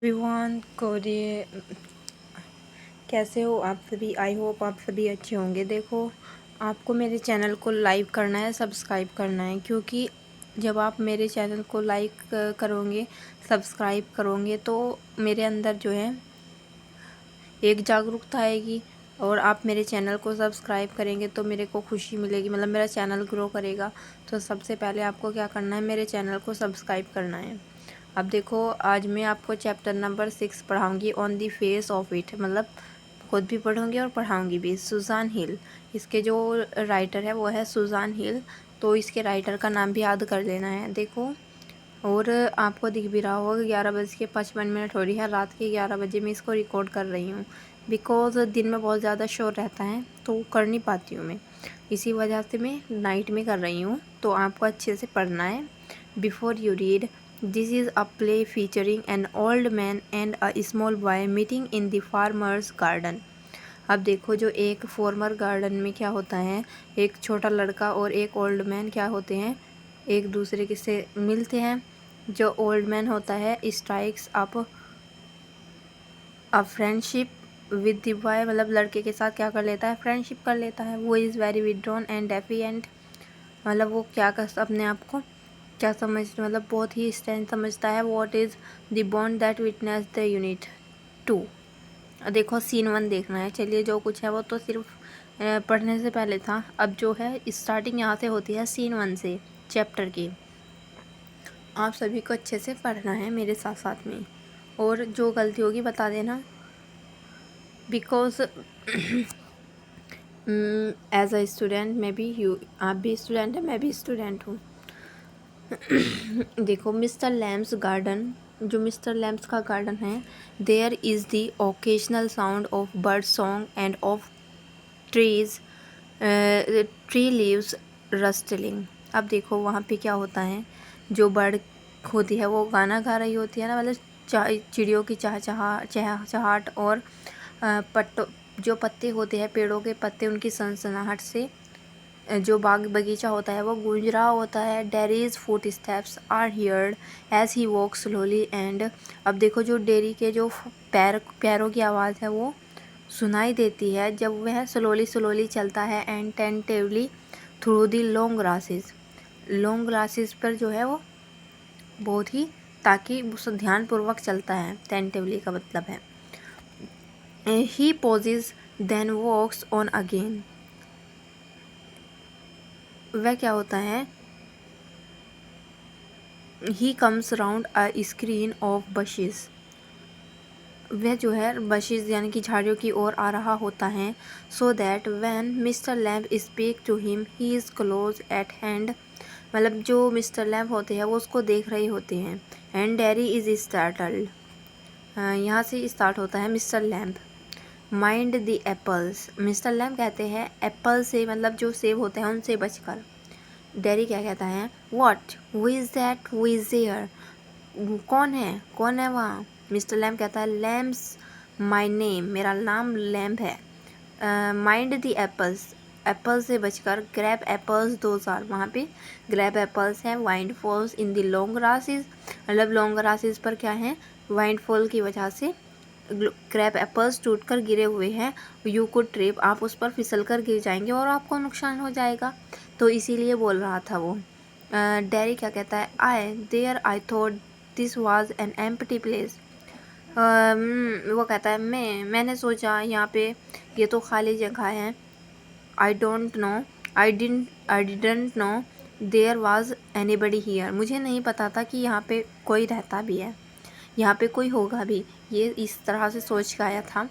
Everyone कोरिए कैसे हो आप सभी। आई होप आप सभी अच्छे होंगे। देखो, आपको मेरे चैनल को लाइक करना है, सब्सक्राइब करना है, क्योंकि जब आप मेरे चैनल को लाइक करोगे, सब्सक्राइब करोगे, तो मेरे अंदर जो है एक जागरूकता आएगी। और आप मेरे चैनल को सब्सक्राइब करेंगे तो मेरे को खुशी मिलेगी, मतलब मेरा चैनल ग्रो करेगा। तो सबसे पहले आपको क्या करना है, मेरे चैनल को सब्सक्राइब करना है। अब देखो, आज मैं आपको चैप्टर नंबर 6 पढ़ाऊँगी, on the face of it, मतलब खुद भी पढ़ूँगी और पढ़ाऊँगी भी। सुजान हिल, इसके जो राइटर है वो है सुजान हिल, तो इसके राइटर का नाम भी याद कर लेना है। देखो, और आपको दिख भी रहा होगा 11:55 हो रही है, रात के 11 बजे मैं इसको रिकॉर्ड कर रही हूँ। बिकॉज़ दिन में बहुत ज़्यादा शोर रहता है तो कर नहीं पाती हूँ मैं, इसी वजह से मैं नाइट में कर रही हूँ। तो आपको अच्छे से पढ़ना है। Before you read, this is a play featuring an old man and a small boy meeting in the farmers garden. अब देखो, जो एक फार्मर गार्डन में क्या होता है, एक छोटा लड़का और एक ओल्ड मैन क्या होते हैं, एक दूसरे के से मिलते हैं। जो ओल्ड मैन होता है strikes up a friendship with the boy, मतलब लड़के के साथ क्या कर लेता है, फ्रेंडशिप कर लेता है। वो is very withdrawn and defiant, मतलब वो क्या कर अपने आप को क्या समझ, मतलब बहुत ही स्ट्रेंथ समझता है। What is the bond that witness the unit two. देखो, सीन 1 देखना है। चलिए, जो कुछ है वो तो सिर्फ पढ़ने से पहले था। अब जो है स्टार्टिंग यहाँ से होती है सीन 1 से, चैप्टर की। आप सभी को अच्छे से पढ़ना है मेरे साथ साथ में, और जो गलती होगी बता देना। बिकॉज एज अ स्टूडेंट मैं भी, आप भी स्टूडेंट हैं, मैं भी स्टूडेंट हूँ। देखो, मिस्टर लैम्स गार्डन, जो मिस्टर लैम्स का गार्डन है, there is the occasional sound of bird song and of trees tree leaves rustling. अब देखो, वहाँ पे क्या होता है, जो बर्ड होती है वो गाना गा रही होती है ना, मतलब चिड़ियों की चहचहाट, और पत्तों, जो पत्ते होते हैं, पेड़ों के पत्ते, उनकी सनसनाहट से जो बाग बगीचा होता है वो गूंज रहा होता है। Derry's foot steps are heard as he walk slowly and. अब देखो, जो डेरी के जो पैरों की आवाज़ है वो सुनाई देती है जब वह स्लोली स्लोली चलता है। And tentatively through the long grasses पर जो है वो बहुत ही, ताकि ध्यानपूर्वक चलता है। टेंटेवली का मतलब है he pauses then walks on again. वह क्या होता है, he comes round a screen of bushes. वह जो है बशेस यानी कि झाड़ियों की ओर आ रहा होता है। So that when mister Lamb speak to him he is close at hand, मतलब जो मिस्टर लैम्प होते हैं वो उसको देख रहे होते हैं। एंड डैरी इज़ स्टार्टल्ड, यहाँ से स्टार्ट होता है mister lamp. Mind the apples, mister lamp कहते हैं एप्पल से, मतलब जो सेब होते हैं उनसे बचकर। डैरी क्या कहता है, what who is that who is there, कौन है वहाँ। मिस्टर लैम्प कहता है, लैम्प्स माई नेम, मेरा नाम लैम्प है। माइंड द एप्पल्स, एप्पल से बचकर। ग्रैब एप्पल्स दोज आर, वहाँ पे ग्रैब एप्पल्स हैं। Wind falls in the long grasses, मतलब लॉन्ग ग्रासेस पर क्या है, वाइंड फॉल की वजह से ग्रैब एप्पल्स टूटकर गिरे हुए हैं। यू कुड ट्रिप, आप उस पर फिसल कर गिर जाएंगे और आपको नुकसान हो जाएगा, तो इसीलिए बोल रहा था वो। डैरी क्या कहता है, I thought this was an empty place. वो कहता है, मैंने सोचा यहाँ पे ये तो खाली जगह है। I didn't know there was anybody here, मुझे नहीं पता था कि यहाँ पे कोई रहता भी है, यहाँ पे कोई होगा भी। ये इस तरह से सोच के आया था।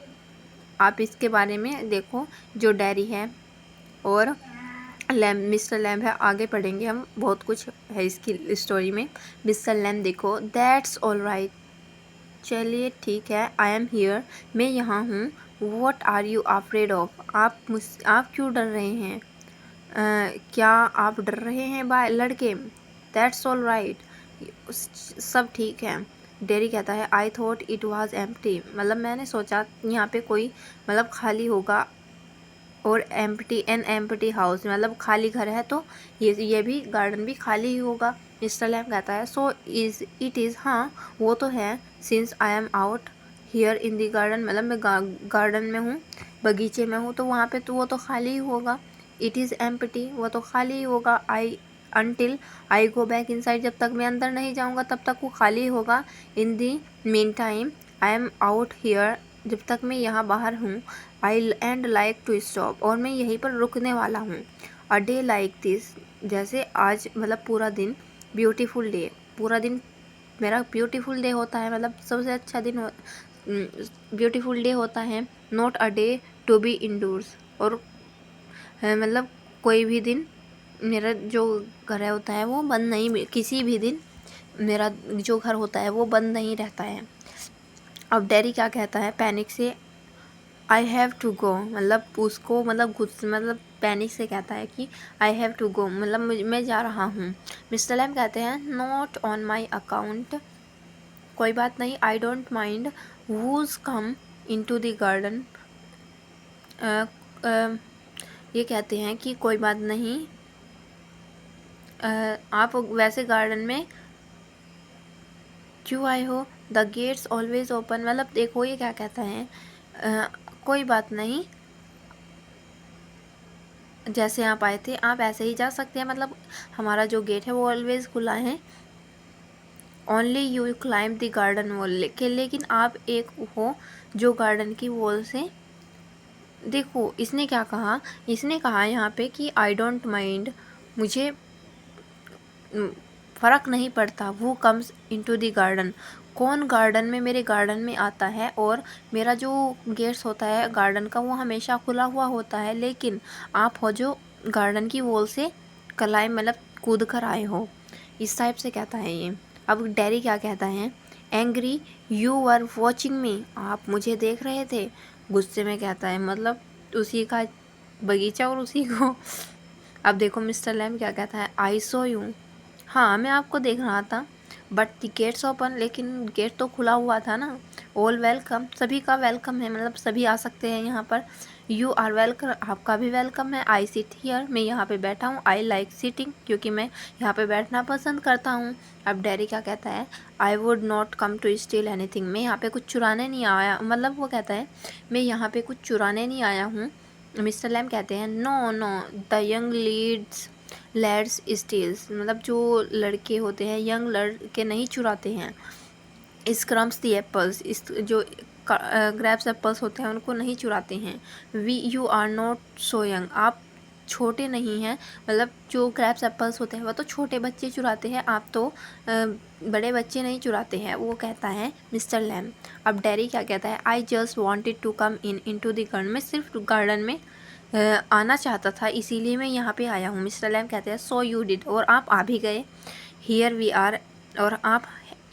आप इसके बारे में देखो, जो डैरी है और मिस्टर लैम्प है, आगे पढ़ेंगे हम, बहुत कुछ है इसकी स्टोरी में। मिस्टर लैम्प देखो, दैट्स ऑल राइट, चलिए ठीक है, आई एम हियर, मैं यहाँ हूँ। What are you afraid of, आप क्यों डर रहे हैं, क्या आप डर रहे हैं बाय लड़के। दैट्स ऑल राइट, सब ठीक है। डेरी कहता है, I thought it was empty, मतलब मैंने सोचा यहाँ पे कोई, मतलब खाली होगा। और एम्प्टी हाउस, मतलब खाली घर है, तो ये भी गार्डन भी खाली ही होगा। मिस्टर लैम कहता है सो इज़ इट इज़, हाँ वो तो है, since I am out here in the garden, मतलब मैं गार्डन में हूँ, बगीचे में हूँ, तो वहाँ पे तो वो तो खाली ही होगा। इट इज़ एम्प्टी, वो तो खाली ही होगा। I until I go back inside, जब तक मैं अंदर नहीं जाऊँगा तब तक वो खाली ही होगा। In the meantime I am out here, जब तक मैं यहाँ बाहर हूँ। I and like to stop, और मैं यहीं पर रुकने वाला हूँ। अ डे लाइक दिस, जैसे आज मतलब पूरा दिन, ब्यूटीफुल डे, पूरा दिन मेरा ब्यूटीफुल डे होता है, मतलब सबसे अच्छा दिन ब्यूटीफुल डे होता है। Not a day to be indoors, और मतलब कोई भी दिन मेरा जो घर होता है वो बंद नहीं, किसी भी दिन मेरा जो घर होता है वो बंद नहीं रहता है। अब डैडी क्या कहता है पैनिक से, आई हैव टू गो, मतलब उसको मतलब मतलब पैनिक से कहता है कि आई हैव टू गो, मतलब मैं जा रहा हूँ। मिस्टर लैम कहते हैं नॉट ऑन माई अकाउंट, कोई बात नहीं, I don't mind who's come in to the garden, ये कहते हैं कि कोई बात नहीं, आप वैसे गार्डन में क्यों आए हो, द गेट्स ऑलवेज ओपन, मतलब देखो ये क्या कहता है, कोई बात नहीं, जैसे आप आए थे आप ऐसे ही जा सकते हैं, मतलब हमारा जो गेट है वो ऑलवेज खुला है। Only you climb the garden wall, लेकिन आप एक हो जो गार्डन की वॉल से, देखो इसने क्या कहा, इसने कहा यहाँ पे कि आई डोंट माइंड, मुझे फ़र्क नहीं पड़ता, वो कम्स इनटू द गार्डन, कौन गार्डन में, मेरे गार्डन में आता है, और मेरा जो गेट्स होता है गार्डन का वो हमेशा खुला हुआ होता है, लेकिन आप हो जो गार्डन की वॉल से कलाई मतलब कूद कर आए हो, इस टाइप से कहता है ये। अब डैडी क्या कहता है, एंग्री यू वर वॉचिंग मी, आप मुझे देख रहे थे, गुस्से में कहता है, मतलब उसी का बगीचा और उसी को। अब देखो मिस्टर लैम क्या कहता है, आई सो यू, हाँ मैं आपको देख रहा था, बट द गेट्स ओपन, लेकिन गेट तो खुला हुआ था ना। ऑल वेलकम, सभी का वेलकम है, मतलब सभी आ सकते हैं यहाँ पर। यू आर वेलकम, आपका भी वेलकम है। आई सिट हियर, मैं यहाँ पे बैठा हूँ। आई लाइक सिटिंग, क्योंकि मैं यहाँ पे बैठना पसंद करता हूँ। अब डैडी क्या कहता है, I would not come to steal anything, मैं यहाँ पे कुछ चुराने नहीं आया, मतलब वो कहता है मैं यहाँ पे कुछ चुराने नहीं आया हूँ। मिस्टर लैम कहते हैं no no the young lads steals, मतलब जो लड़के होते हैं यंग लड़के नहीं चुराते हैं। स्क्रम्स दी एप्पल्स, इस जो ग्रैप्स एप्पल्स होते हैं उनको नहीं चुराते हैं। We you are not so young, आप छोटे नहीं हैं, मतलब जो ग्रैप्स एप्पल्स होते हैं वो तो छोटे बच्चे चुराते हैं, आप तो बड़े बच्चे नहीं चुराते हैं, वो कहता है मिस्टर लैम। अब डैडी क्या कहता है, I just wanted to come in to the garden, मैं सिर्फ गार्डन में आना चाहता था, इसीलिए मैं यहाँ पे आया हूँ। मिस्टर लैम कहते हैं सो यू डिड, और आप आ भी गए। हियर वी आर, और आप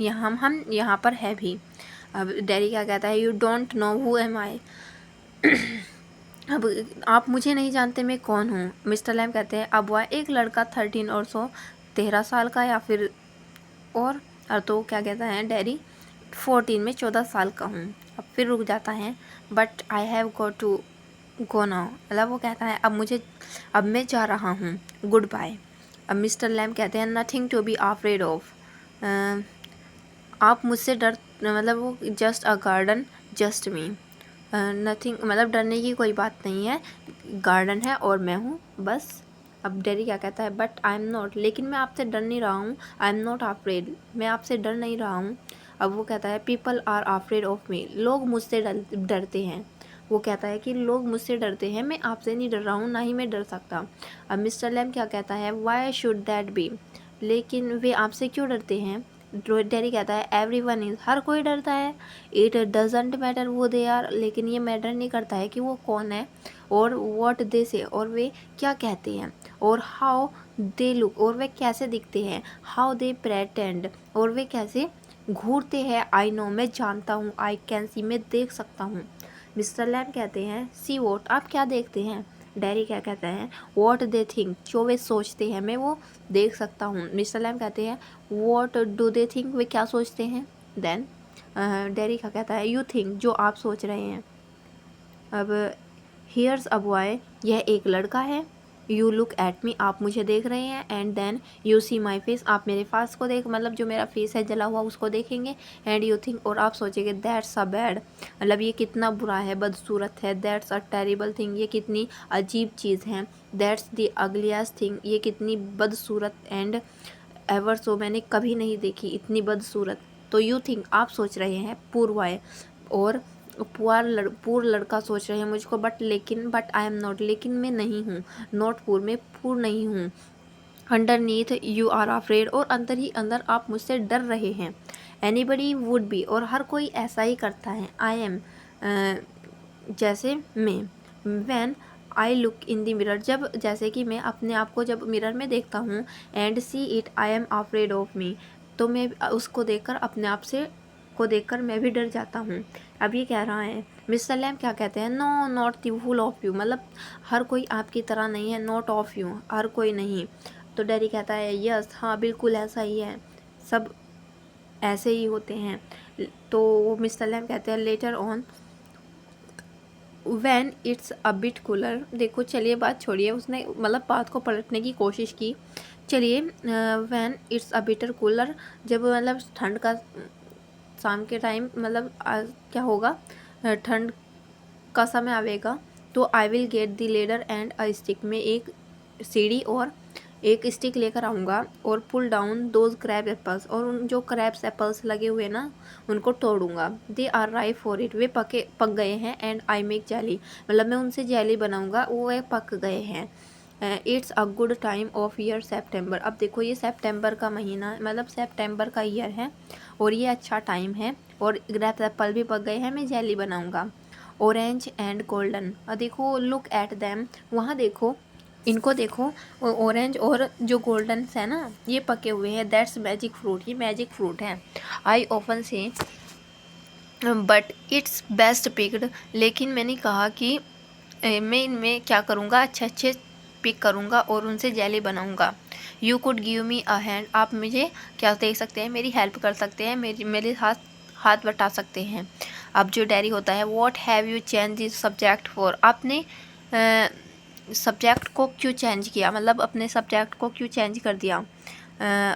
हम यहाँ पर है भी। अब डैडी क्या कहता है, you don't know who am I, अब आप मुझे नहीं जानते मैं कौन हूँ। मिस्टर लैम कहते हैं अब वह एक लड़का 13 और 13 साल का, या फिर और तो क्या कहता है डैडी 14 में 14 साल का हूँ। अब फिर रुक जाता है, but I have go to go now, मतलब वो कहता है अब मैं जा रहा हूँ, गुड बाय। अब मिस्टर लैम कहते हैं nothing to be afraid of, आप मुझसे डर, मतलब वो just a garden just me, nothing, मतलब डरने की कोई बात नहीं है, गार्डन है और मैं हूँ बस। अब डैडी क्या कहता है, बट आई एम नॉट, लेकिन मैं आपसे डर नहीं रहा हूँ, आई एम नॉट अफ्रेड, मैं आपसे डर नहीं रहा हूँ। अब वो कहता है people are afraid of me, लोग मुझसे डरते हैं, वो कहता है कि लोग मुझसे डरते हैं, मैं आपसे नहीं डर रहा हूँ, ना ही मैं डर सकता। अब मिस्टर लैम क्या कहता है, वाई शुड दैट बी, लेकिन वे आपसे क्यों डरते हैं। डैडी कहता है एवरीवन इज़, हर कोई डरता है। इट डजेंट मैटर वो दे आर, लेकिन ये मैटर नहीं करता है कि वो कौन है, और व्हाट दे से, और वे क्या कहते हैं, और हाउ दे लुक, और वे कैसे दिखते हैं, हाउ दे प्रेटेंड, और वे कैसे घूरते हैं। आई नो, मैं जानता हूँ, आई कैन सी, मैं देख सकता हूँ। मिस्टर लैम कहते हैं सी वॉट, आप क्या देखते हैं। डैडी क्या कहते हैं वॉट दे थिंक, जो वे सोचते हैं मैं वो देख सकता हूँ। मिस्टर लैम कहते हैं वॉट डू दे थिंक, वे क्या सोचते हैं। देन डैडी क्या कहता है यू थिंक, जो आप सोच रहे हैं। अब हियर्स अ बॉय, यह एक लड़का है। यू लुक एट मी, आप मुझे देख रहे हैं, and then you see my face, आप मेरे फेस को देख, मतलब जो मेरा फेस है जला हुआ उसको देखेंगे, एंड यू थिंक, और आप सोचेंगे दैट्स अ बैड, मतलब ये कितना बुरा है, बदसूरत है, दैट्स अ टेरिबल थिंग, ये कितनी अजीब चीज़ है, दैट्स द अगलियस्ट थिंग, ये कितनी बदसूरत, एंड एवर सो, मैंने कभी नहीं देखी इतनी बदसूरत। तो यू थिंक, आप सोच रहे हैं, पुअर बॉय, और पुअर लड़का सोच रहे हैं मुझको, बट आई एम नॉट, लेकिन मैं नहीं हूँ, नॉट पुअर, मैं पुअर नहीं हूँ, अंडरनीथ यू आर अफ्रेड, और अंदर ही अंदर आप मुझसे डर रहे हैं, एनीबडी वुड बी, और हर कोई ऐसा ही करता है, आई एम, जैसे मैं, when I look in the mirror, जब, जैसे कि मैं अपने आप को जब मिरर में देखता हूँ, and see it I am afraid of मी, तो मैं उसको देखकर, अपने आप से को देखकर मैं भी डर जाता हूँ। अब ये कह रहा है, मिस्टर लैम क्या कहते हैं, no not the full of you, मतलब हर कोई आपकी तरह नहीं है, नॉट ऑफ यू, हर कोई नहीं। तो डैडी कहता है, यस, हाँ बिल्कुल ऐसा ही है, सब ऐसे ही होते हैं। तो मिस्टर लैम कहते हैं, later on when it's a bit cooler, देखो चलिए बात छोड़िए, उसने मतलब बात को पलटने की कोशिश की, चलिए, when it's a bitter cooler, जब मतलब ठंड का, शाम के टाइम, मतलब क्या होगा, ठंड का समय आवेगा, तो I will get the ladder and a stick, में एक सीढ़ी और एक स्टिक लेकर आऊँगा, और pull down those crab apples, और उन जो क्रैब्स एप्पल्स लगे हुए ना उनको तोड़ूंगा, they are ripe for it, वे पक गए हैं, एंड आई मेक जेली, मतलब मैं उनसे जेली बनाऊंगा, वो पक गए हैं। It's a good time of year September, अब देखो ये सेप्टेम्बर का महीना, मतलब सेप्टेम्बर का ईयर है, और ये अच्छा टाइम है, और ग्रेप्स एप्पल भी पक गए हैं, मैं जेली बनाऊंगा। ऑरेंज एंड गोल्डन, और देखो लुक एट दैम, वहाँ देखो, इनको देखो, ऑरेंज और जो गोल्डन है ना ये पके हुए हैं, दैट्स मैजिक फ्रूट, ये मैजिक फ्रूट है। आई ऑफन से बट इट्स बेस्ट पिक्ड, लेकिन मैंने कहा कि मैं इनमें क्या करूँगा, अच्छे अच्छे पिक करूँगा और उनसे जेली बनाऊँगा। You could give me a hand, आप मुझे क्या देख सकते हैं, मेरी हेल्प कर सकते हैं, मेरे हाथ बटा सकते हैं। अब जो डैडी होता है, what have you change this subject for, आपने सब्जेक्ट को क्यों चेंज किया, मतलब अपने सब्जेक्ट को क्यों चेंज कर दिया।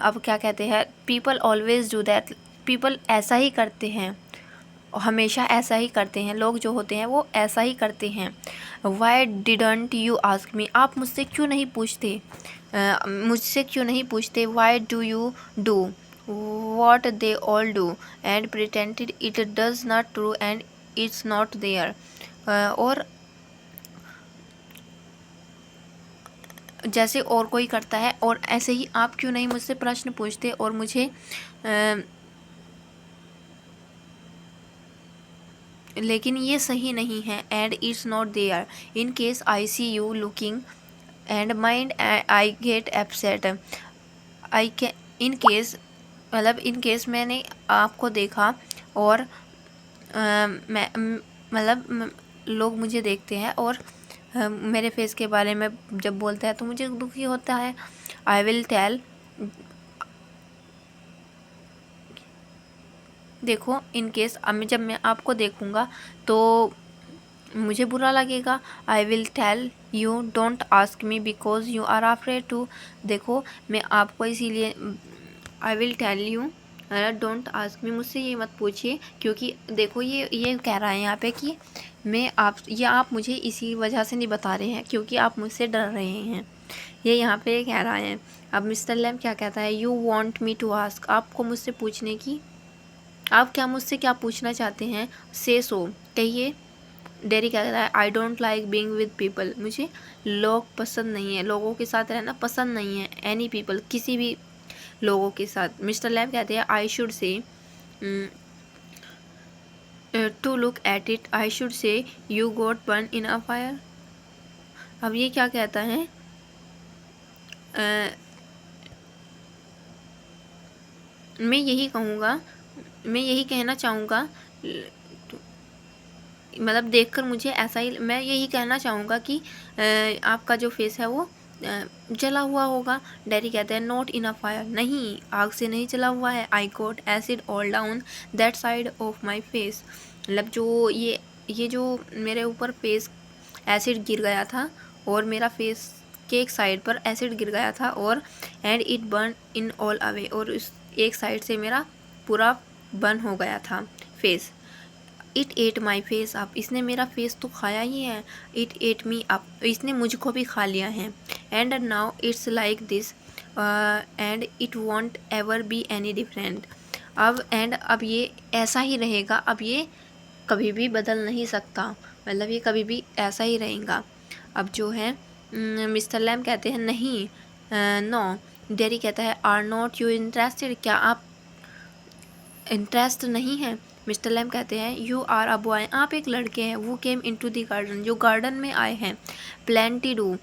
अब क्या कहते हैं, people always do that, people ऐसा ही करते हैं, हमेशा ऐसा ही करते हैं, लोग जो होते हैं वो ऐसा ही करते हैं। Why didn't you ask me, आप मुझसे क्यों नहीं पूछते, मुझसे क्यों नहीं पूछते। Why do you do what they all do and pretended it does not true and it's not there, और जैसे और कोई करता है, और ऐसे ही आप क्यों नहीं मुझसे प्रश्न पूछते और मुझे लेकिन ये सही नहीं है, and it's not there, in case I see you looking and mind I get upset, I can, in case, मतलब इन केस मैंने आपको देखा और मैं मतलब लोग मुझे देखते हैं और मेरे फेस के बारे में जब बोलता है तो मुझे दुखी होता है। आई विल टेल, देखो इन केस जब मैं आपको देखूँगा तो मुझे बुरा लगेगा। I will tell you don't ask me because you are afraid to, देखो मैं आपको इसीलिए, I will tell you don't ask me, मुझसे ये मत पूछिए, क्योंकि देखो ये कह रहा है यहाँ पे कि आप मुझे इसी वजह से नहीं बता रहे हैं क्योंकि आप मुझसे डर रहे हैं, ये यहाँ पे कह रहा है। अब मिस्टर लैम क्या कहता है, you want me to ask, आपको मुझसे पूछने की, आप क्या मुझसे क्या पूछना चाहते हैं, से सो, कहिए। डेरी क्या कहता है, I don't like being with people, मुझे लोग पसंद नहीं है, लोगों के साथ रहना पसंद नहीं है, एनी पीपल, किसी भी लोगों के साथ। मिस्टर लैम कहते हैं, I should say to look at it, I should say you got burn in a fire. अब ये क्या कहता है, मैं यही कहूँगा, मैं यही कहना चाहूँगा, मतलब देखकर मुझे ऐसा ही, मैं यही कहना चाहूँगा कि आपका जो फेस है वो जला हुआ होगा। डैडी कहते हैं, नॉट इन अ फायर, नहीं आग से नहीं जला हुआ है। I got acid all down that side of my face, मतलब जो ये जो मेरे ऊपर फेस एसिड गिर गया था और मेरा फेस के एक साइड पर एसिड गिर गया था और and it burn in all away, और उस एक साइड से मेरा पूरा बर्न हो गया था face. It at my face up, इसने मेरा फेस तो खाया ही है। इट एट मी अप, इसने मुझको भी खा लिया है। And now it's like this and it won't ever be any different. अब ये ऐसा ही रहेगा, अब ये कभी भी बदल नहीं सकता, मतलब ये कभी भी ऐसा ही रहेगा। अब जो है मिस्टर लैम कहते हैं नहीं, नो। डेरी कहता है आर नॉट यू इंटरेस्टेड, क्या आप इंटरेस्ट नहीं है? मिस्टर लैम कहते हैं यू आर अ बॉय, आप एक लड़के हैं। वो केम इन टू दी गार्डन, जो गार्डन में आए हैं। Plenty do,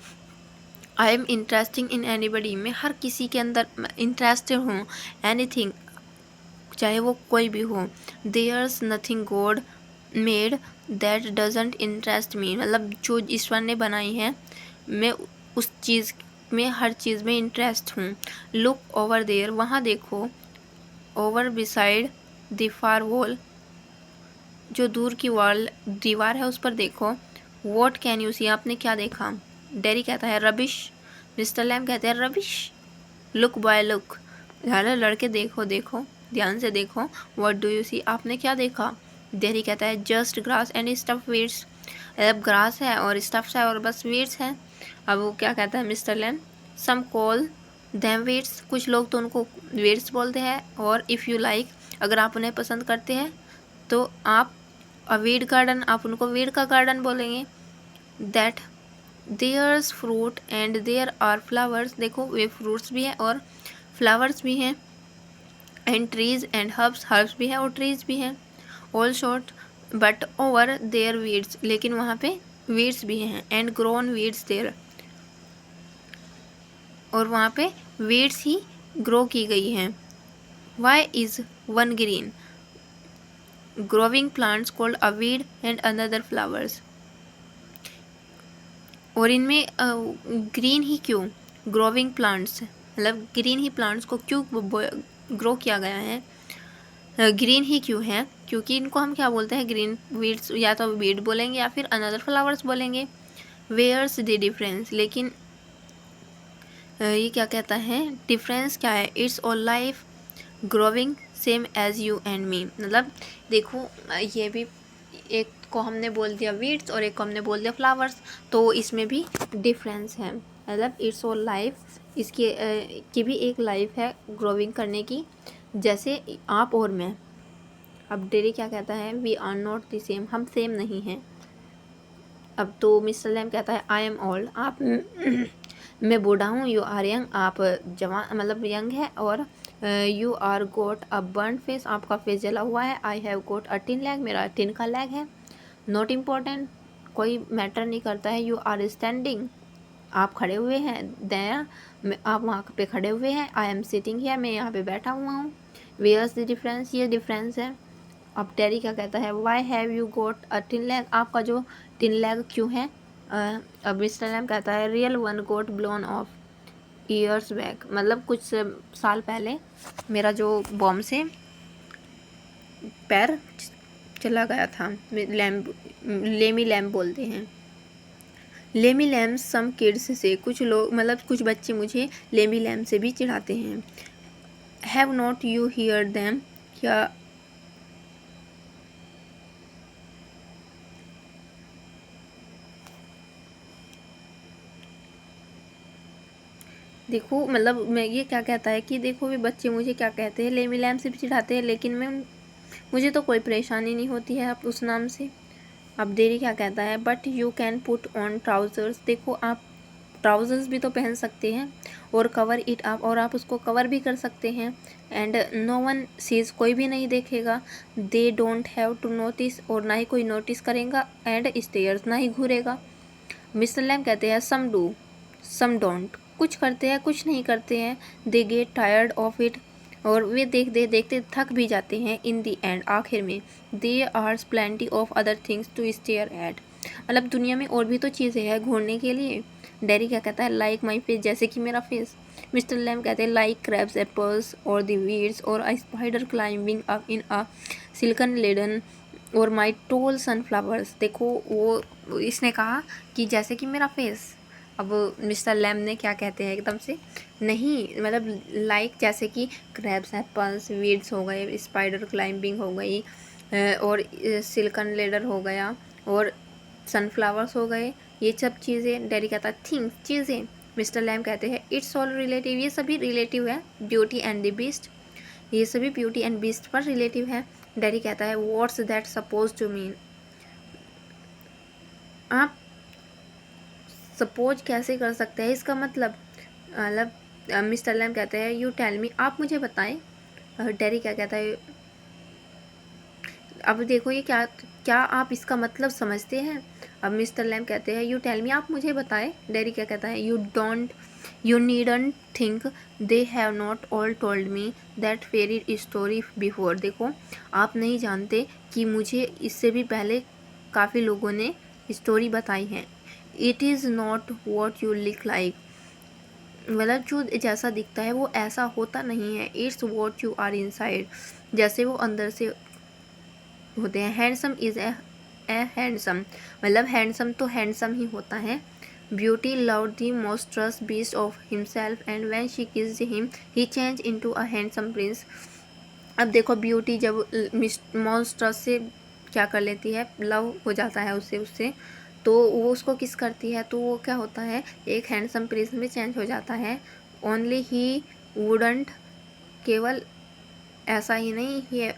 I am interesting in anybody, मैं हर किसी के अंदर इंटरेस्टेड हूँ। एनीथिंग, चाहे वो कोई भी हो। There's nothing God made that doesn't interest me, मतलब जो ईश्वर ने बनाई है मैं उस चीज़ में, हर चीज़ में इंटरेस्ट हूँ। लुक ओवर देयर, वहाँ देखो। Over beside the far wall, जो दूर की वॉल दीवार है उस पर देखो। वॉट कैन यू सी, आपने क्या देखा? डेरी कहता है रबिश। मिस्टर लैम कहते हैं रबिश। लुक बॉय लुक, लड़के देखो देखो, ध्यान से देखो। व्हाट डू यू सी, आपने क्या देखा? डेरी कहता है just grass and stuff weeds, अब ग्रास है और स्टफ्स है और बस वीड्स है। अब वो क्या कहता है मिस्टर लैम, सम कॉल देम वीड्स, कुछ लोग तो उनको वीड्स बोलते हैं। और इफ़ यू लाइक, अगर आप उन्हें पसंद करते हैं तो आप वीड गार्डन, आप उनको वीड का गार्डन बोलेंगे। That there's fruit and there are flowers, देखो वे फ्रूट्स भी हैं और फ्लावर्स भी हैं। And trees and herbs, herbs भी हैं और ट्रीज भी हैं। All short but over there weeds, लेकिन वहाँ पे वीड्स भी हैं। एंड ग्रोन वीड्स देयर, और वहाँ पे वीड्स ही ग्रो की गई हैं। Why is one green growing plants called a weed and another flowers, और इनमें ग्रीन ही क्यों? ग्रोविंग प्लांट्स, मतलब ग्रीन ही प्लांट्स को क्यों ग्रो किया गया है? ग्रीन ही क्यों है? क्योंकि इनको हम क्या बोलते हैं, ग्रीन वीड्स, या तो वीड बोलेंगे या फिर अनदर फ्लावर्स बोलेंगे। वेयर्स द डिफरेंस, लेकिन ये क्या कहता है, डिफरेंस क्या है? It's all life growing same as you and me, मतलब देखो ये भी, एक को हमने बोल दिया वीड्स और एक को हमने बोल दिया फ्लावर्स, तो इसमें भी डिफरेंस है। मतलब इट्स ऑल लाइफ, इसकी की भी एक लाइफ है ग्रोविंग करने की, जैसे आप और मैं। अब डेरी क्या कहता है, we are not the same, हम सेम नहीं हैं। अब तो मिस्टर लैम कहता है आई एम ओल्ड, आप मैं बूढ़ा हूँ। यू आर यंग, आप जवान मतलब यंग है। और you are got a burn face, आपका फेस जला हुआ है। I have got a tin leg, मेरा टिन का लैग है। नॉट इम्पॉर्टेंट, कोई मैटर नहीं करता है। यू आर स्टैंडिंग, आप खड़े हुए हैं। देयर, आप वहाँ पे खड़े हुए हैं। आई एम सिटिंग हियर, मैं यहाँ पे बैठा हुआ हूँ। वेयर्स द डिफरेंस, ये डिफरेंस है। अब टेरी क्या कहता है, why have you got a tin lag, आपका जो टिन लैग क्यों है? अब मिस्टर लैम कहता है real one got blown off years back, मतलब कुछ साल पहले मेरा जो बॉम्ब से पैर चला गया था। लैम्प, लेमी लैम्प बोलते हैं। लेमी लैम्प सम किड्स से, कुछ लोग मतलब कुछ बच्चे मुझे लेमी लैम्प से भी चिढ़ाते हैं। Have not you here them, क्या देखो, मतलब मैं ये क्या कहता है कि देखो वे बच्चे मुझे क्या कहते हैं, लेमी लैम्प से भी चिढ़ाते हैं, लेकिन मुझे तो कोई परेशानी नहीं होती है आप उस नाम से। अब डेरी क्या कहता है, but you can put on trousers, देखो आप ट्राउज़र्स भी तो पहन सकते हैं। और कवर इट अप, और आप उसको कवर भी कर सकते हैं। एंड नो वन सीज, कोई भी नहीं देखेगा। They don't have to notice, और ना ही कोई नोटिस करेगा। एंड स्टेयर्स, ना ही घूरेगा। मिस्टर लैम कहते हैं सम डू सम डोंट, कुछ करते हैं कुछ नहीं करते हैं। They get tired of it, और वे देखते थक भी जाते हैं। इन दी एंड, आखिर में। There are plenty of other things to stare at, मतलब दुनिया में और भी तो चीज़ें हैं घूरने के लिए। डेरी क्या कहता है, लाइक माई फेस, जैसे कि मेरा फेस। मिस्टर लैम कहते हैं लाइक क्रैब्स, एप्पल्स और द वीड्स, और a spider climbing up in a silken ladder, और माई टोल सनफ्लावर्स, देखो वो इसने कहा कि जैसे कि मेरा फेस, अब मिस्टर लैम ने क्या कहते हैं एकदम से, नहीं मतलब लाइक जैसे कि क्रैब्स, एप्पल्स, वीड्स हो गए, स्पाइडर क्लाइंबिंग हो गई, और सिल्कन लेडर हो गया, और सनफ्लावर्स हो गए, ये सब चीज़ें। डैडी कहता है थिंग्स, चीज़ें। मिस्टर लैम कहते हैं इट्स ऑल रिलेटिव, ये सभी रिलेटिव है। ब्यूटी एंड द बीस्ट, ये सभी ब्यूटी एंड बीस्ट पर रिलेटिव है। डैडी कहता है what's that suppose to mean, आप सपोज कैसे कर सकते हैं, इसका मतलब मिस्टर लैम कहते हैं यू टेल मी, आप मुझे बताएं। डैडी क्या कहता है, अब देखो ये क्या क्या आप इसका मतलब समझते हैं। अब मिस्टर लैम कहते हैं यू टेल मी, आप मुझे बताएं। डैडी क्या कहता है you needn't think they have not all told me that fairy story before, देखो आप नहीं जानते कि मुझे इससे भी पहले काफ़ी लोगों ने स्टोरी बताई है। It is not what you look like, मतलब जो जैसा दिखता है वो ऐसा होता नहीं है। It's what you are inside, जैसे वो अंदर से होते हैं। हैंडसम इज़ ए हैंडसम, मतलब हैंडसम तो हैंडसम ही होता है। Beauty loved the monstrous beast of himself and when she kissed him he changed into a handsome prince। अब देखो ब्यूटी जब मॉन्स्ट्रस से क्या कर लेती है, लव हो जाता है उससे तो वो उसको किस करती है, तो वो क्या होता है, एक हैंडसम प्रिंस में चेंज हो जाता है। ओनली ही वुडंट, केवल ऐसा ही नहीं, he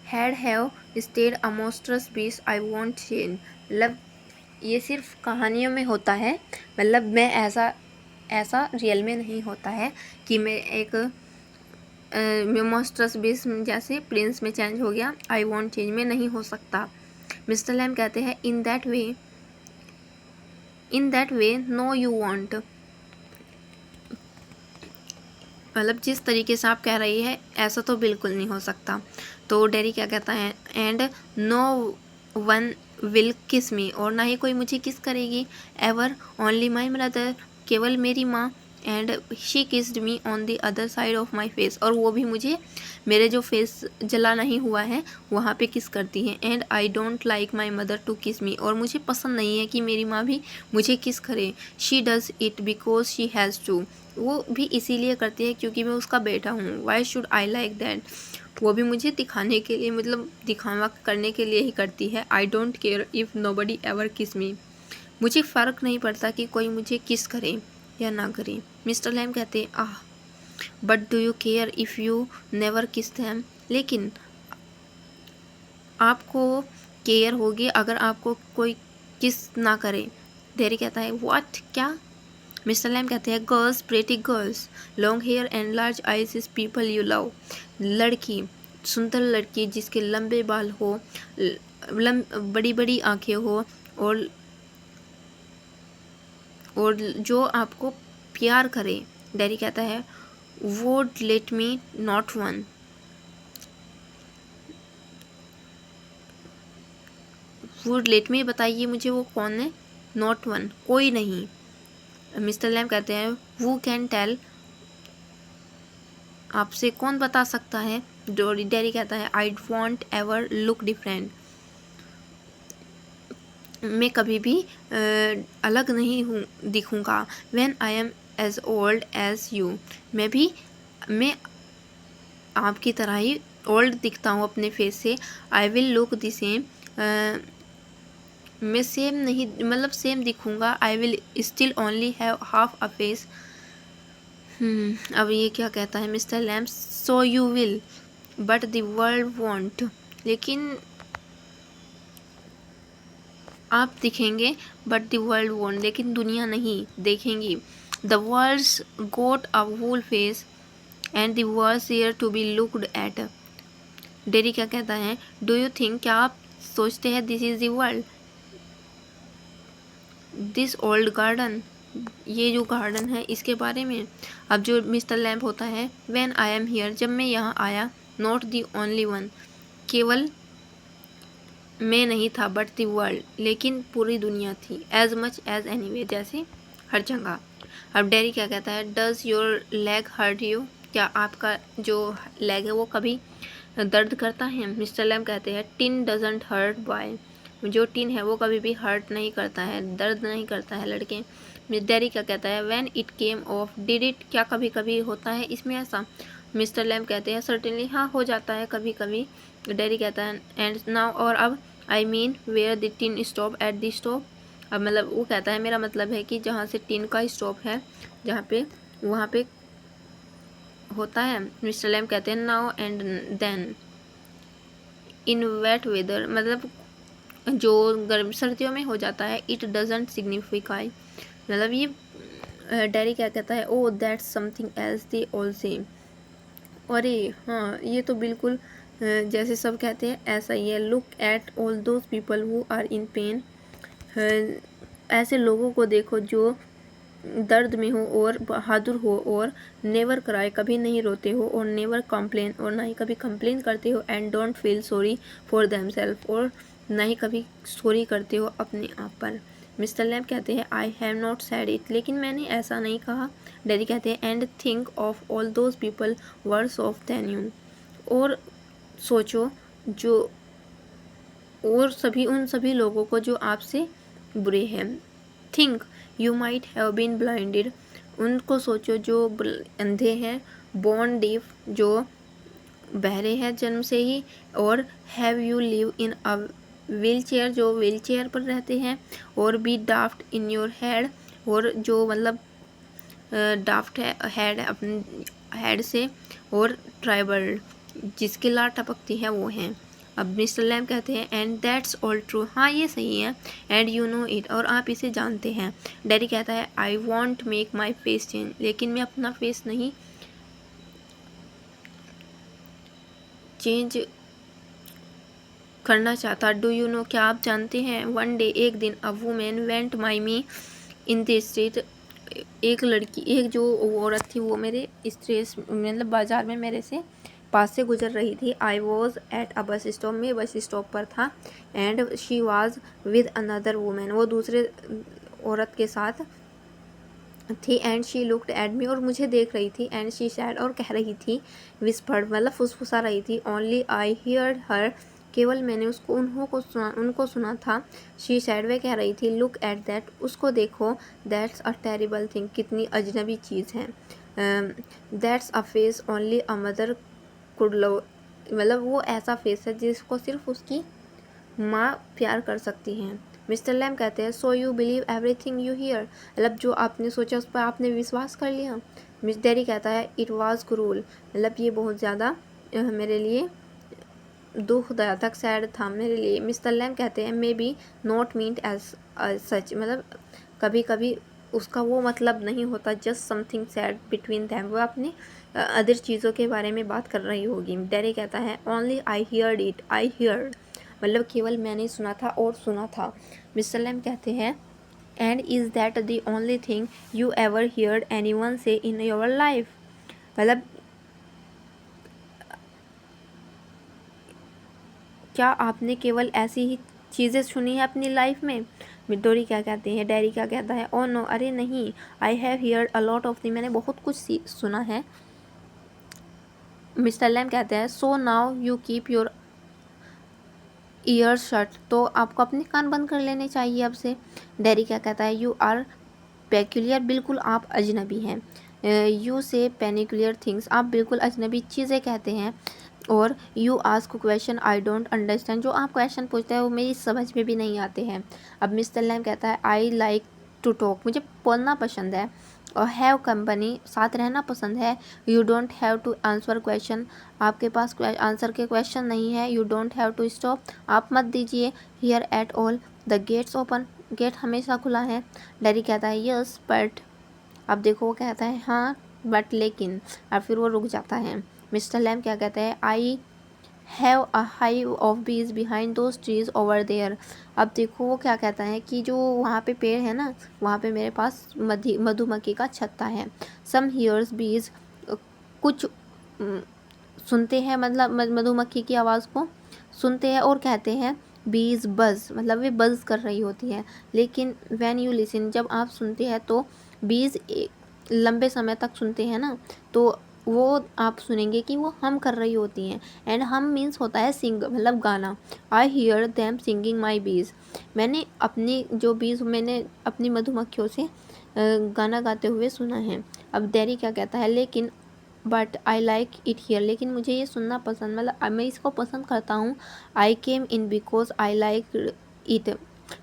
had have stayed a monstrous beast I won't change, मतलब ये सिर्फ कहानियों में होता है, मतलब मैं ऐसा रियल में नहीं होता है कि मैं एक monstrous beast जैसे प्रिंस में चेंज हो गया। आई वॉन्ट चेंज में नहीं हो सकता। मिस्टर लैम कहते हैं in that way no you want, मतलब जिस तरीके से आप कह रही है ऐसा तो बिल्कुल नहीं हो सकता। तो डैडी क्या कहता है एंड नो वन विल किस मी, और ना ही कोई मुझे किस करेगी। एवर ओनली माई ब्रदर, केवल मेरी माँ। And she kissed me on the other side of my face, और वो भी मुझे मेरे जो फेस जला नहीं हुआ है वहाँ पे किस करती है। And I don't like my mother to kiss me, और मुझे पसंद नहीं है कि मेरी माँ भी मुझे किस करे। She does it because she has to, वो भी इसीलिए करती है क्योंकि मैं उसका बेटा हूँ। Why should I like that, वो भी मुझे दिखाने के लिए, मतलब दिखावा करने के लिए ही करती है। I don't care if nobody ever किस मी, मुझे फ़र्क नहीं पड़ता कि कोई मुझे किस करे या ना करे। मिस्टर लैम कहते हैं ah but do you care if you never kiss them, लेकिन आपको केयर होगी अगर आपको कोई किस ना करे। डेरी कहता है व्हाट, क्या। मिस्टर लैम कहते हैं girls, pretty girls, long hair and large eyes is people you love, लड़की, सुंदर लड़की जिसके लंबे बाल हो, बड़ी बड़ी आंखें हो, और जो आपको प्यार करे। डैडी कहता है would let me not one, would let me, बताइए मुझे वो कौन है। नॉट वन, कोई नहीं। मिस्टर लैम कहते हैं वू कैन टेल, आपसे कौन बता सकता है। डैडी कहता है I won't ever look different, मैं कभी भी अलग नहीं दिखूँगा। When I am as old as you, मैं आपकी तरह ही ओल्ड दिखता हूँ अपने फेस से। I will look the same, मैं सेम नहीं, मतलब सेम दिखूँगा। I will still only have half a face. अब ये क्या कहता है mister Lamb, so you will but the world won't, लेकिन आप दिखेंगे बट द वर्ल्ड वॉन्ट, लेकिन दुनिया नहीं देखेंगी। The world's got a wool face and the world's here to be looked at. Derry क्या कहता है डू यू थिंक, क्या आप सोचते हैं this is the world, this old garden, ये जो गार्डन है इसके बारे में। अब जो मिस्टर लैम्प होता है व्हेन आई एम हियर, जब मैं यहाँ आया, नॉट द ओनली वन, केवल मैं नहीं था बट द वर्ल्ड, लेकिन पूरी दुनिया थी। एज मच एज एनीवे, जैसे हर जगह। अब डैडी क्या कहता है does your leg hurt you, क्या आपका जो लेग है वो कभी दर्द करता है। मिस्टर लैम कहते हैं टिन डजंट हर्ट बॉय, जो टिन है वो कभी भी हर्ट नहीं करता है, दर्द नहीं करता है लड़के। डैडी क्या कहता है, when it came of did it, क्या कभी कभी होता है इसमें ऐसा। मिस्टर लैम्ब कहते हैं सर्टेनली, हाँ हो जाता है कभी कभी। डैडी कहता है एंड नाउ, और अब, I mean where the tin stop at the stop. अब मतलब वो कहता है मेरा मतलब है कि जहाँ से टिन का स्टॉप है, जहाँ पे, वहाँ पे होता है। मिस्टर लैम्ब कहते हैं now and then in wet weather, मतलब जो गर्म सर्दियों में हो जाता है। इट डजेंट सिग्निफाई, मतलब ये डैडी क्या कहता है, ओ that's something else they all same. अरे हाँ, ये तो बिल्कुल जैसे सब कहते हैं ऐसा ही है। Look at all those people who are in pain, ऐसे लोगों को देखो जो दर्द में हो और बहादुर हो, और नेवर क्राई, कभी नहीं रोते हो, और नेवर कंप्लेन, और ना ही कभी कंप्लेन करते हो, and don't feel sorry for themselves, और ना ही कभी सॉरी करते हो अपने आप पर। मिस्टर लैम्ब कहते हैं I have not said it, लेकिन मैंने ऐसा नहीं कहा। डैडी कहते हैं and think of all those people worse off than you, और सोचो जो, और सभी उन सभी लोगों को जो आपसे बुरे हैं। Think you might have been blinded, उनको सोचो जो अंधे हैं। बॉर्न डीफ, जो बहरे हैं जन्म से ही। और have you live in a wheelchair, जो व्हील चेयर पर रहते हैं। और be daft in your head, और जो मतलब डाफ्ट है हेड, अपने हेड से। और ट्राइबल, जिसकी लाट टपकती है वो हैं। अब मिस्टर लैम्ब कहते हैं एंड दैट्स ऑल ट्रू, हाँ ये सही है। एंड यू नो इट, और आप इसे जानते हैं। डैडी कहता है I want make my face change, लेकिन मैं अपना फेस नहीं चेंज करना चाहता। डू यू नो, क्या आप जानते हैं। वन डे, एक दिन, a woman went my me in the street, एक लड़की, एक जो औरत थी वो मेरे स्ट्रीट मतलब बाजार में मेरे से पास से गुजर रही थी। I was at a bus stop, मैं बस स्टॉप पर था। And she was with another women, वो दूसरे औरत के साथ थी। And she looked at me, और मुझे देख रही थी। एंड शी सैड, और कह रही थी। विस्पर्ड, मतलब फुसफुसा रही थी। ओनली आई हियर्ड हर, केवल मैंने उसको उनको सुना था। शी सैड, वे कह रही थी। लुक एट दैट, उसको देखो। दैट्स अ टेरिबल थिंग, कितनी अजनबी चीज़ है। That's a face only a mother could love, मतलब वो ऐसा फेस है जिसको सिर्फ उसकी माँ प्यार कर सकती हैं। मिस्टर लैम कहते हैं so you believe everything you here, मतलब जो आपने सोचा उस पर आपने विश्वास कर लिया। मिस डेरी कहता है इट वाज क्रूल, मतलब ये बहुत ज़्यादा मेरे लिए दुखदायक, सैड था मेरे लिए। मिस्टर लैम कहते हैं maybe not meant as such, मतलब कभी कभी उसका वो मतलब नहीं होता। Just something said between them, वो अपनी अदर चीज़ों के बारे में बात कर रही होगी। डेरी कहता है only I heard it, I heard, मतलब केवल मैंने सुना था और सुना था। मिस्टर लैम कहते हैं and is that the only thing you ever heard anyone से इन योर लाइफ, मतलब क्या आपने केवल ऐसी ही चीज़ें सुनी है अपनी लाइफ में। मिडोरी क्या कहते हैं, डैरी क्या कहता है, ओ नो, अरे नहीं, I have heard a lot of thing, मैंने बहुत कुछ सुना है। मिस्टर लैम कहते हैं so now you keep your year shut, तो आपको अपने कान बंद कर लेने चाहिए अब से। डैरी क्या कहता है यू आर पेक्यूलियर, बिल्कुल आप अजनबी हैं। यू से पेनिकुलर थिंग्स, आप बिल्कुल अजनबी चीज़ें कहते हैं। और you ask question I don't understand, जो आप क्वेश्चन पूछते हैं वो मेरी समझ में भी नहीं आते हैं। अब मिस्टर लैम कहता है आई लाइक टू टॉक, मुझे बोलना पसंद है। और हैव कंपनी, साथ रहना पसंद है। You don't have to answer question, आपके पास आंसर के क्वेश्चन नहीं है। You don't have to stop, आप मत दीजिए। Here at all the gates open, gate हमेशा खुला है। डैडी कहता है यस बट, अब देखो वो कहता है हाँ बट लेकिन, और फिर वो रुक जाता है। मिस्टर लैम क्या कहता है I have a hive of bees behind those trees over there, अब देखो वो क्या कहता है कि जो वहाँ पे पेड़ है ना, वहाँ पे मेरे पास मधुमक्खी का छत्ता है। सम हियर्स बीज, कुछ सुनते हैं, मतलब मधुमक्खी की आवाज़ को सुनते हैं और कहते हैं बीज बज़, मतलब वे बज़ कर रही होती है। लेकिन व्हेन यू लिसन, जब आप सुनते हैं तो बीज लंबे समय तक सुनते हैं ना, तो वो आप सुनेंगे कि वो हम कर रही होती हैं। एंड हम मीन्स होता है सिंग, मतलब गाना। आई हियर दैम सिंगिंग माई बीज, मैंने अपनी जो बीज, मैंने अपनी मधुमक्खियों से गाना गाते हुए सुना है। अब डेरी क्या कहता है, लेकिन but I like it here, लेकिन मुझे ये सुनना पसंद, मतलब मैं इसको पसंद करता हूँ। I came in because I like it,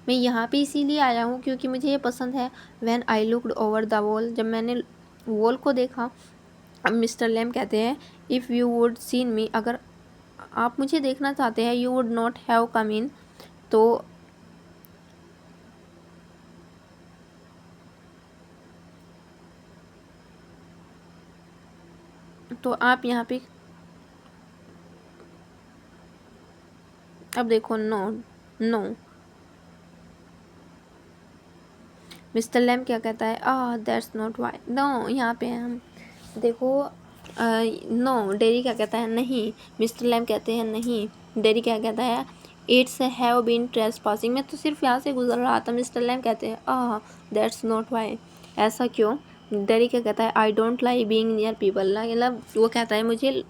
मैं यहाँ पे इसीलिए आया हूँ क्योंकि मुझे ये पसंद है। When I looked over the wall, जब मैंने वॉल को देखा। अब मिस्टर लैम कहते हैं, if you would seen me, अगर आप मुझे देखना चाहते हैं, you would not have come in, तो आप यहाँ पे, अब देखो, नो नो, मिस्टर लैम क्या कहता है, दैट्स नॉट वाई, नो, यहाँ पे हम देखो, नो, डेरी क्या कहता है, नहीं, मिस्टर लैम कहते हैं नहीं, डेरी क्या कहता है, it's have been trespassing, मैं तो सिर्फ यहाँ से गुजर रहा था, मिस्टर लैम कहते हैं दैट्स नॉट वाई, ऐसा क्यों, डेरी क्या कहता है, I don't like being near people, मतलब वो कहता है मुझे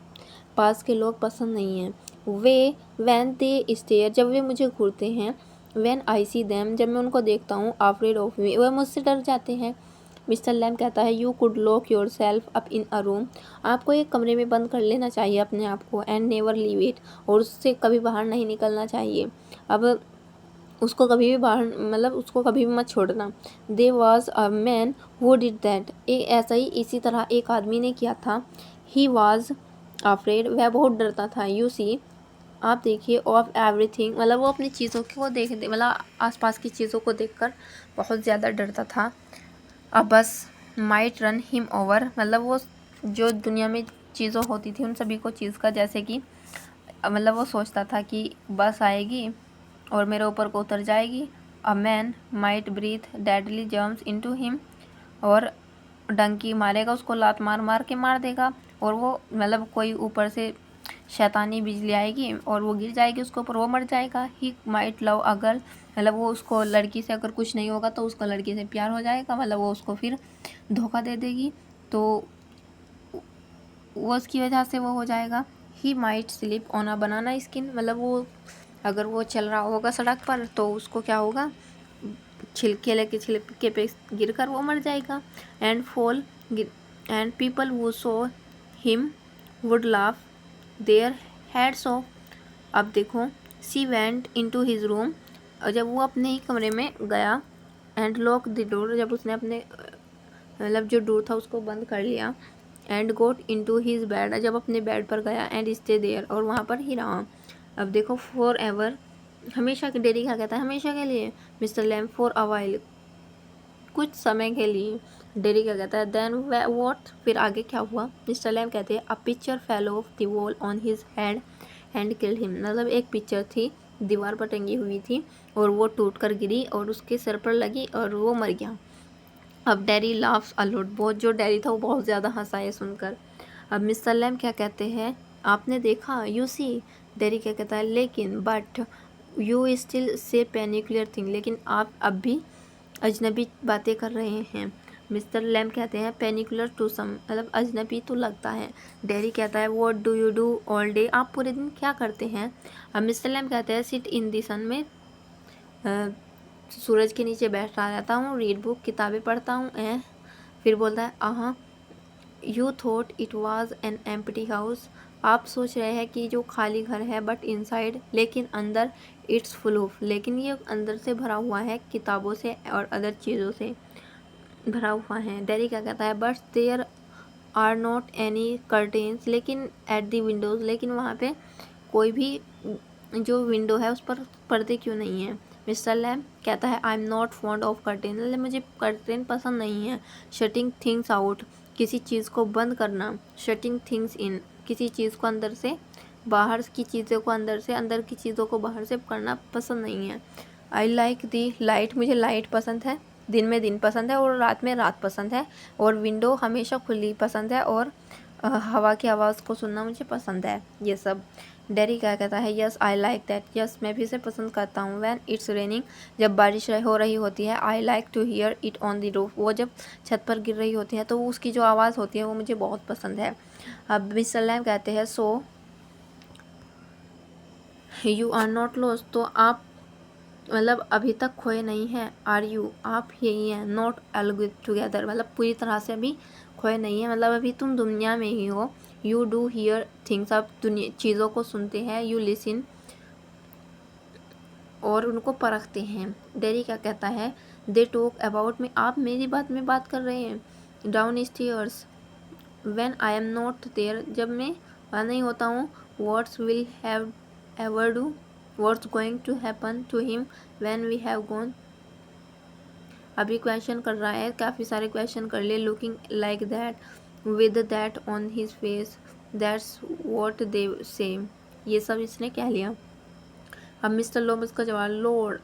पास के लोग पसंद नहीं हैं। वे वैन दे स्टेयर, जब वे मुझे घूरते हैं। वैन आई सी दैम, जब मैं उनको देखता हूँ। आफ्रेड ऑफ मी, वह मुझसे डर जाते हैं। मिस्टर लैम कहता है, you could lock your self up in a room, आपको एक कमरे में बंद कर लेना चाहिए अपने आप को। एंड नेवर लीव इट, और उससे कभी बाहर नहीं निकलना चाहिए। अब उसको कभी भी बाहर, मतलब उसको कभी भी मत छोड़ना। There was a man who did that, ऐसा ही इसी तरह एक आदमी ने किया था। ही वॉज अफ्रेड, वह बहुत डरता था। यू सी, आप देखिए, ऑफ एवरीथिंग, मतलब वो अपनी चीज़ों को मतलब आसपास की चीज़ों को देखकर बहुत ज़्यादा डरता था। अब बस माइट रन हिम ओवर, मतलब वो जो दुनिया में चीज़ों होती थी उन सभी को चीज़ का, जैसे कि मतलब वो सोचता था कि बस आएगी और मेरे ऊपर को उतर जाएगी। A man might breathe deadly germs into him, और डंकी मारेगा उसको, लात मार मार के मार देगा, और वो मतलब कोई ऊपर से शैतानी बिजली आएगी और वो गिर जाएगी उसके ऊपर, वो मर जाएगा। He might love a girl, मतलब वो उसको लड़की से अगर कुछ नहीं होगा तो उसको लड़की से प्यार हो जाएगा, मतलब वो उसको फिर धोखा दे देगी, तो वो उसकी वजह से वो हो जाएगा। He might slip on a banana skin, मतलब वो अगर वो चल रहा होगा सड़क पर तो उसको क्या होगा, केले के छिलके पे गिर कर वो मर जाएगा। And fall, and people who saw him would laugh their heads off. अब देखो, she went into his room, और जब वो अपने ही कमरे में गया। एंड लॉक द डोर, जब उसने अपने मतलब जो डोर था उसको बंद कर लिया। And got into his bed, जब अपने बेड पर गया। एंड स्टे देयर, और वहाँ पर ही रहा। अब देखो, फॉर एवर, हमेशा के, डेरी क्या कहता है, हमेशा के लिए। Mister Lamb for a while, कुछ समय के लिए। डेरी क्या कहता है, देन व्हाट, फिर आगे क्या हुआ। मिस्टर लैम कहते हैं, a picture fell off the wall on his head and killed him, मतलब एक पिक्चर थी दीवार पर टंगी हुई थी और वो टूट कर गिरी और उसके सिर पर लगी और वो मर गया। अब डेरी लाफ्स अलॉट, बहुत जो डेरी था वो बहुत ज़्यादा हंसा है सुनकर। अब मिस्टर लैम क्या कहते हैं, आपने देखा, यू सी, डेरी क्या कहता है, लेकिन but you still say पेनिकुलर thing, लेकिन आप अब भी अजनबी बातें कर रहे हैं। मिस्टर लैम कहते हैं, पेनिकुलर टू सम, मतलब अजनबी तो लगता है। डेरी कहता है, what do you do all day, आप पूरे दिन क्या करते हैं। अब मिस्टर लैम कहते हैं, सिट इन दी सन, में सूरज के नीचे बैठा रहता हूँ, रीड बुक, किताबें पढ़ता हूँ। फिर बोलता है, you thought it was an empty house, आप सोच रहे हैं कि जो खाली घर है, बट इनसाइड, लेकिन अंदर, इट्स फुल ऑफ, लेकिन ये अंदर से भरा हुआ है किताबों से और अदर चीज़ों से भरा हुआ है। डेरी क्या कहता है, but there are not any curtains, लेकिन एट दी विंडोज़, लेकिन वहाँ पे कोई भी जो विंडो है उस पर पर्दे क्यों नहीं है। मिस्टर लैम कहता है, I am not fond of curtain, मतलब मुझे कर्टेन पसंद नहीं है। शटिंग थिंग्स आउट, किसी चीज़ को बंद करना। शटिंग थिंग्स इन, किसी चीज़ को अंदर से, बाहर की चीज़ों को अंदर से, अंदर की चीज़ों को बाहर से करना पसंद नहीं है। आई लाइक दी लाइट, मुझे लाइट पसंद है, दिन में दिन पसंद है और रात में रात पसंद है, और विंडो हमेशा खुली पसंद है, और हवा की आवाज़ को सुनना मुझे पसंद है, ये सब। डेरी क्या कहता है, yes I like that, yes मैं भी इसे पसंद करता हूँ। व्हेन इट्स रेनिंग, जब बारिश हो रही होती है। I like to hear it on the roof, वो जब छत पर गिर रही होती है तो उसकी जो आवाज़ होती है वो मुझे बहुत पसंद है। अब मिस्टर लैम कहते हैं, so you are not lost, तो आप मतलब अभी तक खोए नहीं हैं। आर यू, आप यही हैं। नॉट ऑल टुगेदर, मतलब पूरी तरह से अभी खोए नहीं हैं, मतलब अभी तुम दुनिया में ही हो। यू डू हियर थिंग्स, आप दुनिया चीज़ों को सुनते हैं। यू लिसन, और उनको परखते हैं। डेरी क्या कहता है, दे टॉक अबाउट मी, आप मेरी बात में बात कर रहे हैं। Downstairs when I am not there, जब मैं वहाँ नहीं होता हूँ। What's will have ever do, what's going to happen to him when we have gone. अभी क्वेश्चन कर रहा है, काफ़ी सारे क्वेश्चन कर लिए। Looking like that with that on his face, that's what they say, ये सब इसने कह लिया। अब मिस्टर लोमस का जवाब, लॉर्ड,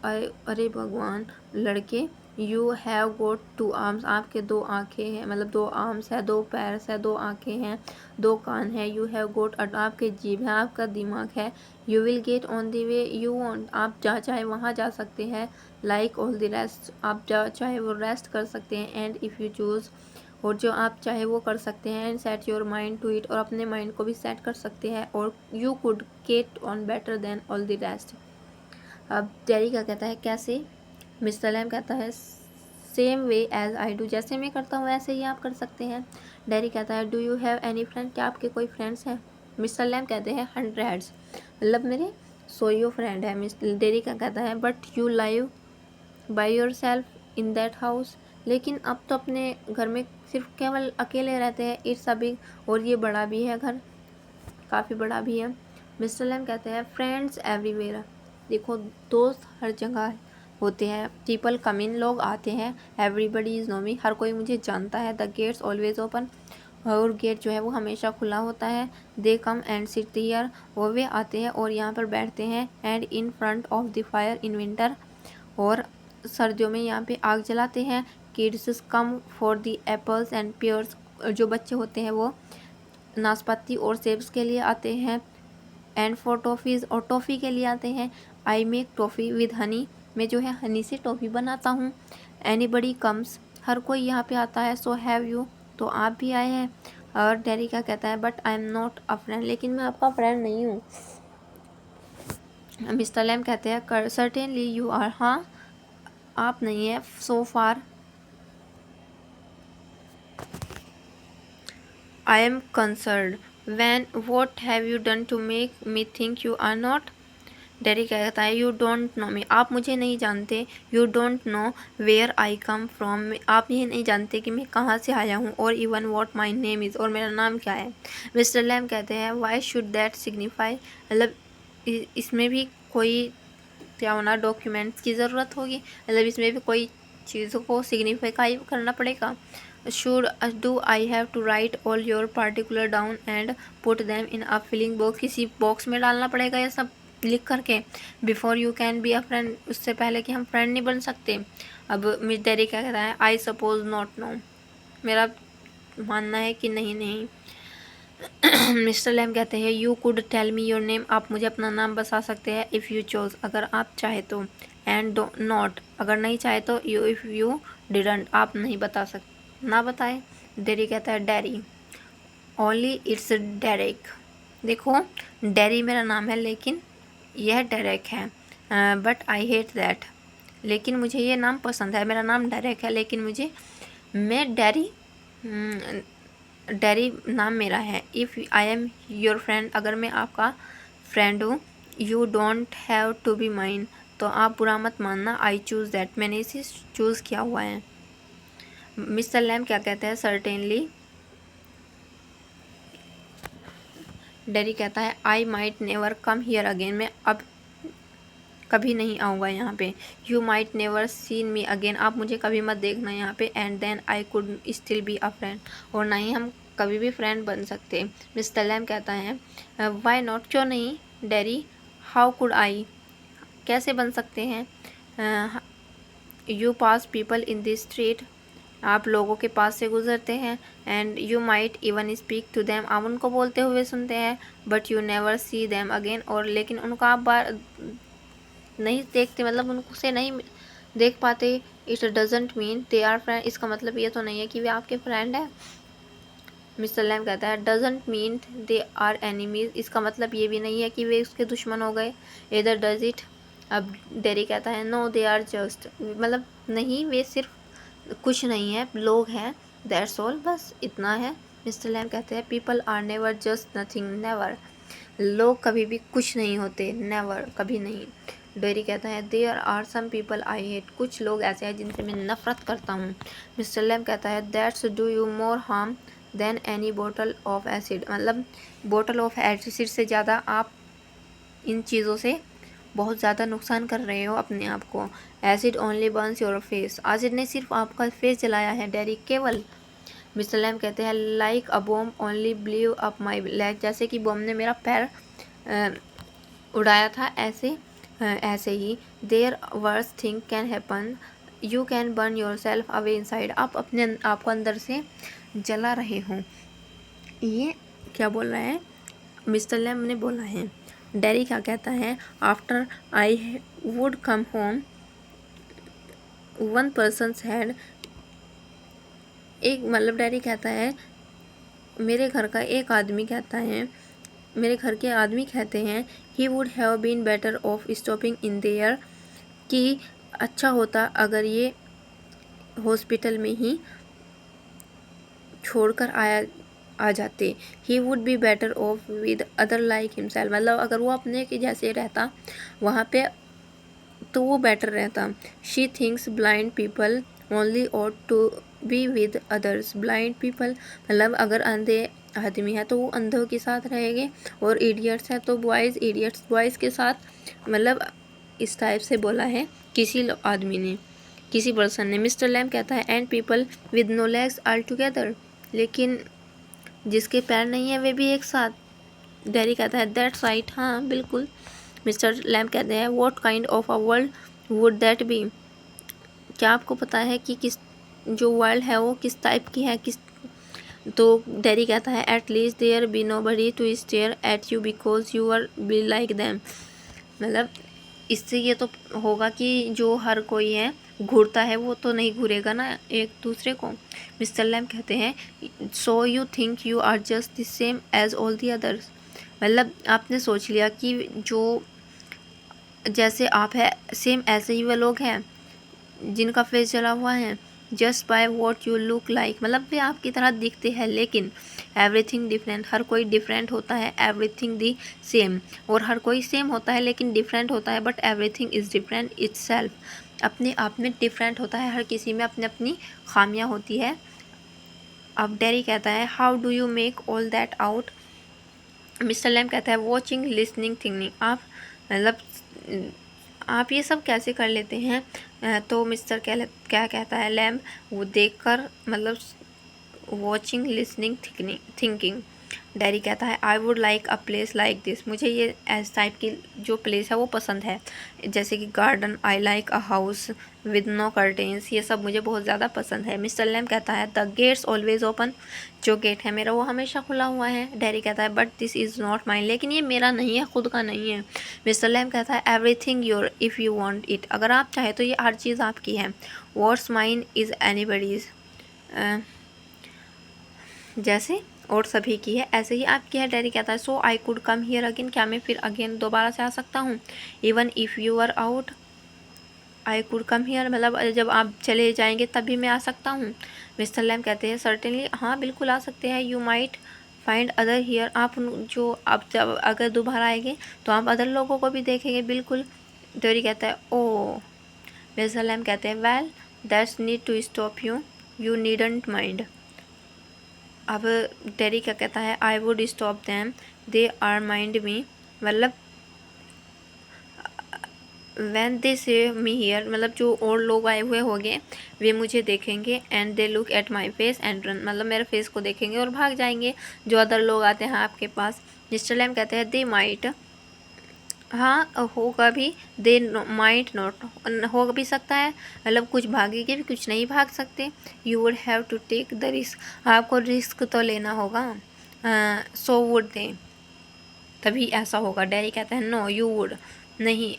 अरे भगवान लड़के, you have got two arms, आपके दो आँखें हैं, मतलब दो आर्म्स है, दो पैर है, दो आँखें हैं, दो कान है। यू हैव गोट, आपके जीभ है, आपका दिमाग है। You will get on the way you want, आप जहाँ चाहे वहाँ जा सकते हैं। लाइक ऑल द रेस्ट, आप जहाँ चाहे वो रेस्ट कर सकते हैं। एंड इफ़ यू चूज़, और जो आप चाहे वो कर सकते हैं। And set your mind to it, और अपने माइंड को भी सेट कर सकते हैं। और you could get on better than all the rest. अब डेरी क्या कहता है, कैसे। मिस्टर लैम कहता है, same way as I do, जैसे मैं करता हूँ वैसे ही आप कर सकते हैं। डेरी कहता है, do you have any friend, क्या आपके कोई फ्रेंड्स हैं। मिस्टर लैम कहते हैं, हंड्रेड्स, मतलब मेरे सोयो फ्रेंड है। मिस्टर डेरी क्या कहता है, but you live by your self in that house, लेकिन अब तो अपने घर में सिर्फ केवल अकेले रहते हैं। इट्स अ बिग, और ये बड़ा भी है घर, काफ़ी बड़ा भी है। मिस्टर लैम कहते हैं, फ्रेंड्स एवरीवेयर, देखो दोस्त हर जगह होते हैं। पीपल कम इन, लोग आते हैं। एवरीबडी इज़ नो मी, हर कोई मुझे जानता है। द गेट्स ऑलवेज ओपन, और गेट जो है वो हमेशा खुला होता है। दे कम एंड सिट हियर, वो वे आते हैं और यहाँ पर बैठते हैं। And in front of the fire in winter, और सर्दियों में यहाँ पे आग जलाते हैं। Kids come for the apples and pairs, जो बच्चे होते हैं वो नाशपाती और सेब्स के लिए आते हैं। एंड फॉर टॉफ़ीज़, और टॉफ़ी के लिए आते हैं। I make toffee with Honey, मैं जो है हनी से टॉफ़ी बनाता हूँ। एनीबडी कम्स, हर कोई यहाँ पे आता है। सो हैव यू, तो आप भी आए हैं। और डेरी क्या कहता है, but I am not a friend, लेकिन मैं आपका फ्रेंड नहीं हूँ। मिस्टर लैम कहते हैं, सर्टेनली यू आर, हाँ आप नहीं है। So far I am concerned, when what have you done to make me think you are not. Derry कहता है, यू डोंट नो मी, आप मुझे नहीं जानते। You don't know where I come from, आप ये नहीं जानते कि मैं कहाँ से आया हूँ। और even what my name is, और मेरा नाम क्या है। मिस्टर लैम कहते हैं, वाई शुड दैट सिग्निफाई, मतलब इसमें भी कोई क्या होना, डॉक्यूमेंट्स की ज़रूरत होगी, मतलब इसमें भी कोई चीज़ों को सिग्निफाई करना पड़ेगा। Should do I have to write all your particular down and put them in a filling box, किसी बॉक्स में डालना पड़ेगा ये सब लिख करके। Before you can be a friend, उससे पहले कि हम फ्रेंड नहीं बन सकते। अब मिस डेरी क्या कह रहा है, आई सपोज नॉट नो, मेरा मानना है कि नहीं नहीं। मिस्टर लैम कहते हैं, you could tell me your name, आप मुझे अपना नाम बता सकते हैं। इफ़ यू चोज, अगर आप चाहे तो। एंड नॉट, अगर नहीं चाहे तो। यू इफ़ यू डिडंट, आप नहीं बता सकते, ना बताए। डेरी कहता है, डेरी ओनली इट्स डेरेक, देखो डेरी मेरा नाम है लेकिन यह डेरेक है। बट आई हेट दैट, लेकिन मुझे ये नाम पसंद है। मेरा नाम डेरेक है लेकिन मैं डेरी, डेरी नाम मेरा है। If I am your friend, अगर मैं आपका फ्रेंड हूँ। You don't have to be mine, तो आप बुरा मत मानना। आई चूज़ दैट, मैंने इसे चूज़ किया हुआ है। मिस्टर लैम क्या कहते हैं, सर्टेनली। डेरी कहता है, I might never come here again, मैं अब कभी नहीं आऊँगा यहाँ पे। You might never seen me again, आप मुझे कभी मत देखना यहाँ पे। And then I could still be a friend, और ना ही हम कभी भी फ्रेंड बन सकते। मिस्टर लैम कहता है, वाई नॉट, क्यों नहीं। डेरी, हाउ कुड आई, कैसे बन सकते हैं। You pass people in this street, आप लोगों के पास से गुजरते हैं। And you might even speak to them, आप उनको बोलते हुए सुनते हैं। But you never see them again, और लेकिन उनको आप बार नहीं देखते, मतलब उनसे नहीं देख पाते। It doesn't mean they are friend, इसका मतलब ये तो नहीं है कि वे आपके फ्रेंड हैं। मिस्टर लैम कहता है, doesn't mean they are enemies, इसका मतलब ये भी नहीं है कि वे उसके दुश्मन हो गए। इधर डज इट, अब डेरी कहता है नो दे आर जस्ट, मतलब नहीं वे सिर्फ कुछ नहीं है, लोग हैं, दैट्स ऑल, बस इतना है। मिस्टर लैम कहते हैं people are never just nothing, never, लोग कभी भी कुछ नहीं होते, नेवर, कभी नहीं। डेरी कहता है there are some people I hate, कुछ लोग ऐसे हैं जिनसे मैं नफरत करता हूँ। मिस्टर लैम कहता है that's do you more harm then any bottle of acid, मतलब बॉटल ऑफ एसिड से ज़्यादा आप इन चीज़ों से बहुत ज़्यादा नुकसान कर रहे हो अपने आप को। Acid only Burns your face, acid ने सिर्फ आपका फेस जलाया है डेरी, केवल। मिस्टर लैम कहते हैं like a bomb only blew up my leg, जैसे कि बॉम्ब ने मेरा पैर उड़ाया था, ऐसे ही। There worse thing can happen, you can burn yourself away inside, आप अपने आप को अंदर से जला रहे हो। ये क्या बोल रहा है, मिस्टर लैम ने बोला है। डेरी क्या कहता है after I would come home one person had, एक मतलब डेरी कहता है मेरे घर का एक आदमी कहता है, मेरे घर के आदमी कहते हैं he would have been better off stopping in there, कि अच्छा होता अगर ये हॉस्पिटल में ही छोड़कर आ जाते। He would be better of with other like himself, मतलब अगर वो अपने के जैसे रहता वहाँ पे तो वो बेटर रहता। She thinks blind people only ought to be with others, blind people मतलब अगर अंधे आदमी है तो वो अंधों के साथ रहेंगे, और इडियट्स है तो बॉयज़, इडियट्स बॉयज़ के साथ, मतलब इस टाइप से बोला है किसी आदमी ने, किसी पर्सन ने। मिस्टर लैम कहता है and people with no legs all together, लेकिन जिसके पैर नहीं है वे भी एक साथ। डेरी कहता है दैट्स राइट, हाँ बिल्कुल। मिस्टर लैम कहते हैं what kind of a world would that be, क्या आपको पता है कि किस जो वर्ल्ड है वो किस टाइप की है, किस, तो डेरी कहता है at least there be nobody to stare at you because you are be like them, मतलब इससे ये तो होगा कि जो हर कोई है घूरता है वो तो नहीं घूरेगा ना एक दूसरे को। मिस्टर लैम कहते हैं so you think you are just the same as all the others, मतलब आपने सोच लिया कि जो जैसे आप है सेम ऐसे ही वे लोग हैं जिनका फेस जला हुआ है। Just by what you look like, मतलब वे आपकी तरह दिखते हैं लेकिन एवरीथिंग डिफरेंट, हर कोई डिफरेंट होता है, एवरीथिंग दी सेम, और हर कोई सेम होता है लेकिन डिफरेंट होता है, but everything is different itself, अपने आप में डिफरेंट होता है, हर किसी में अपनी अपनी खामियां होती है। अब डेरी कहता है how do you make all that out, mister Lamb कहता है वॉचिंग लिसनिंग थिंकिंग, आप मतलब आप ये सब कैसे कर लेते हैं। तो मिस्टर क्या कहता है लैम, वो देखकर मतलब वॉचिंग लिसनिंग थिंकिंग। डेरी कहता है I would like a place like this, मुझे ये ऐस टाइप की जो प्लेस है वो पसंद है, जैसे कि garden, I like a house with no curtains, ये सब मुझे बहुत ज़्यादा पसंद है। मिस्टर लैम कहता है द गेट्स ऑलवेज ओपन, जो गेट है मेरा वो हमेशा खुला हुआ है। डेरी कहता है but this is not mine, लेकिन ये मेरा नहीं है, खुद का नहीं है। मिस्टर लैम कहता है everything your if you want it, अगर आप चाहे तो ये हर चीज़ आपकी है। व्हाट्स माइन इज़ एनीबडीज़, जैसे और सभी की है ऐसे ही आपकी है। डेरी कहता है so I could come here again, क्या मैं फिर अगेन दोबारा से आ सकता हूँ। Even if you are out I could come here, मतलब जब आप चले जाएंगे तभी मैं आ सकता हूँ। मिस्टर लैम कहते हैं सर्टेनली, हाँ बिल्कुल आ सकते हैं। You might find other here, आप जो आप जब अगर दोबारा आएंगे तो आप अदर लोगों को भी देखेंगे, बिल्कुल। डेरी कहता है ओ, मिस्टर लैम कहते हैं well that's need to stop you, you needn't mind. अब डेरी क्या कहता है I would stop them they are mind me, मतलब वैन दे से मी हियर, मतलब जो और लोग आए हुए होंगे वे मुझे देखेंगे, and they look at my face and run, मतलब मेरे फेस को देखेंगे और भाग जाएंगे जो अदर लोग आते हैं आपके पास। मिस्टर लैम कहते हैं दे माइट, हाँ होगा भी, दे माइट नॉट, हो भी सकता है, मतलब कुछ भागेंगे भी कुछ नहीं भाग सकते। You would have to take the risk, आपको रिस्क तो लेना होगा। सो वुड दे, तभी ऐसा होगा। डेरी कहता है नो यू वुड, नहीं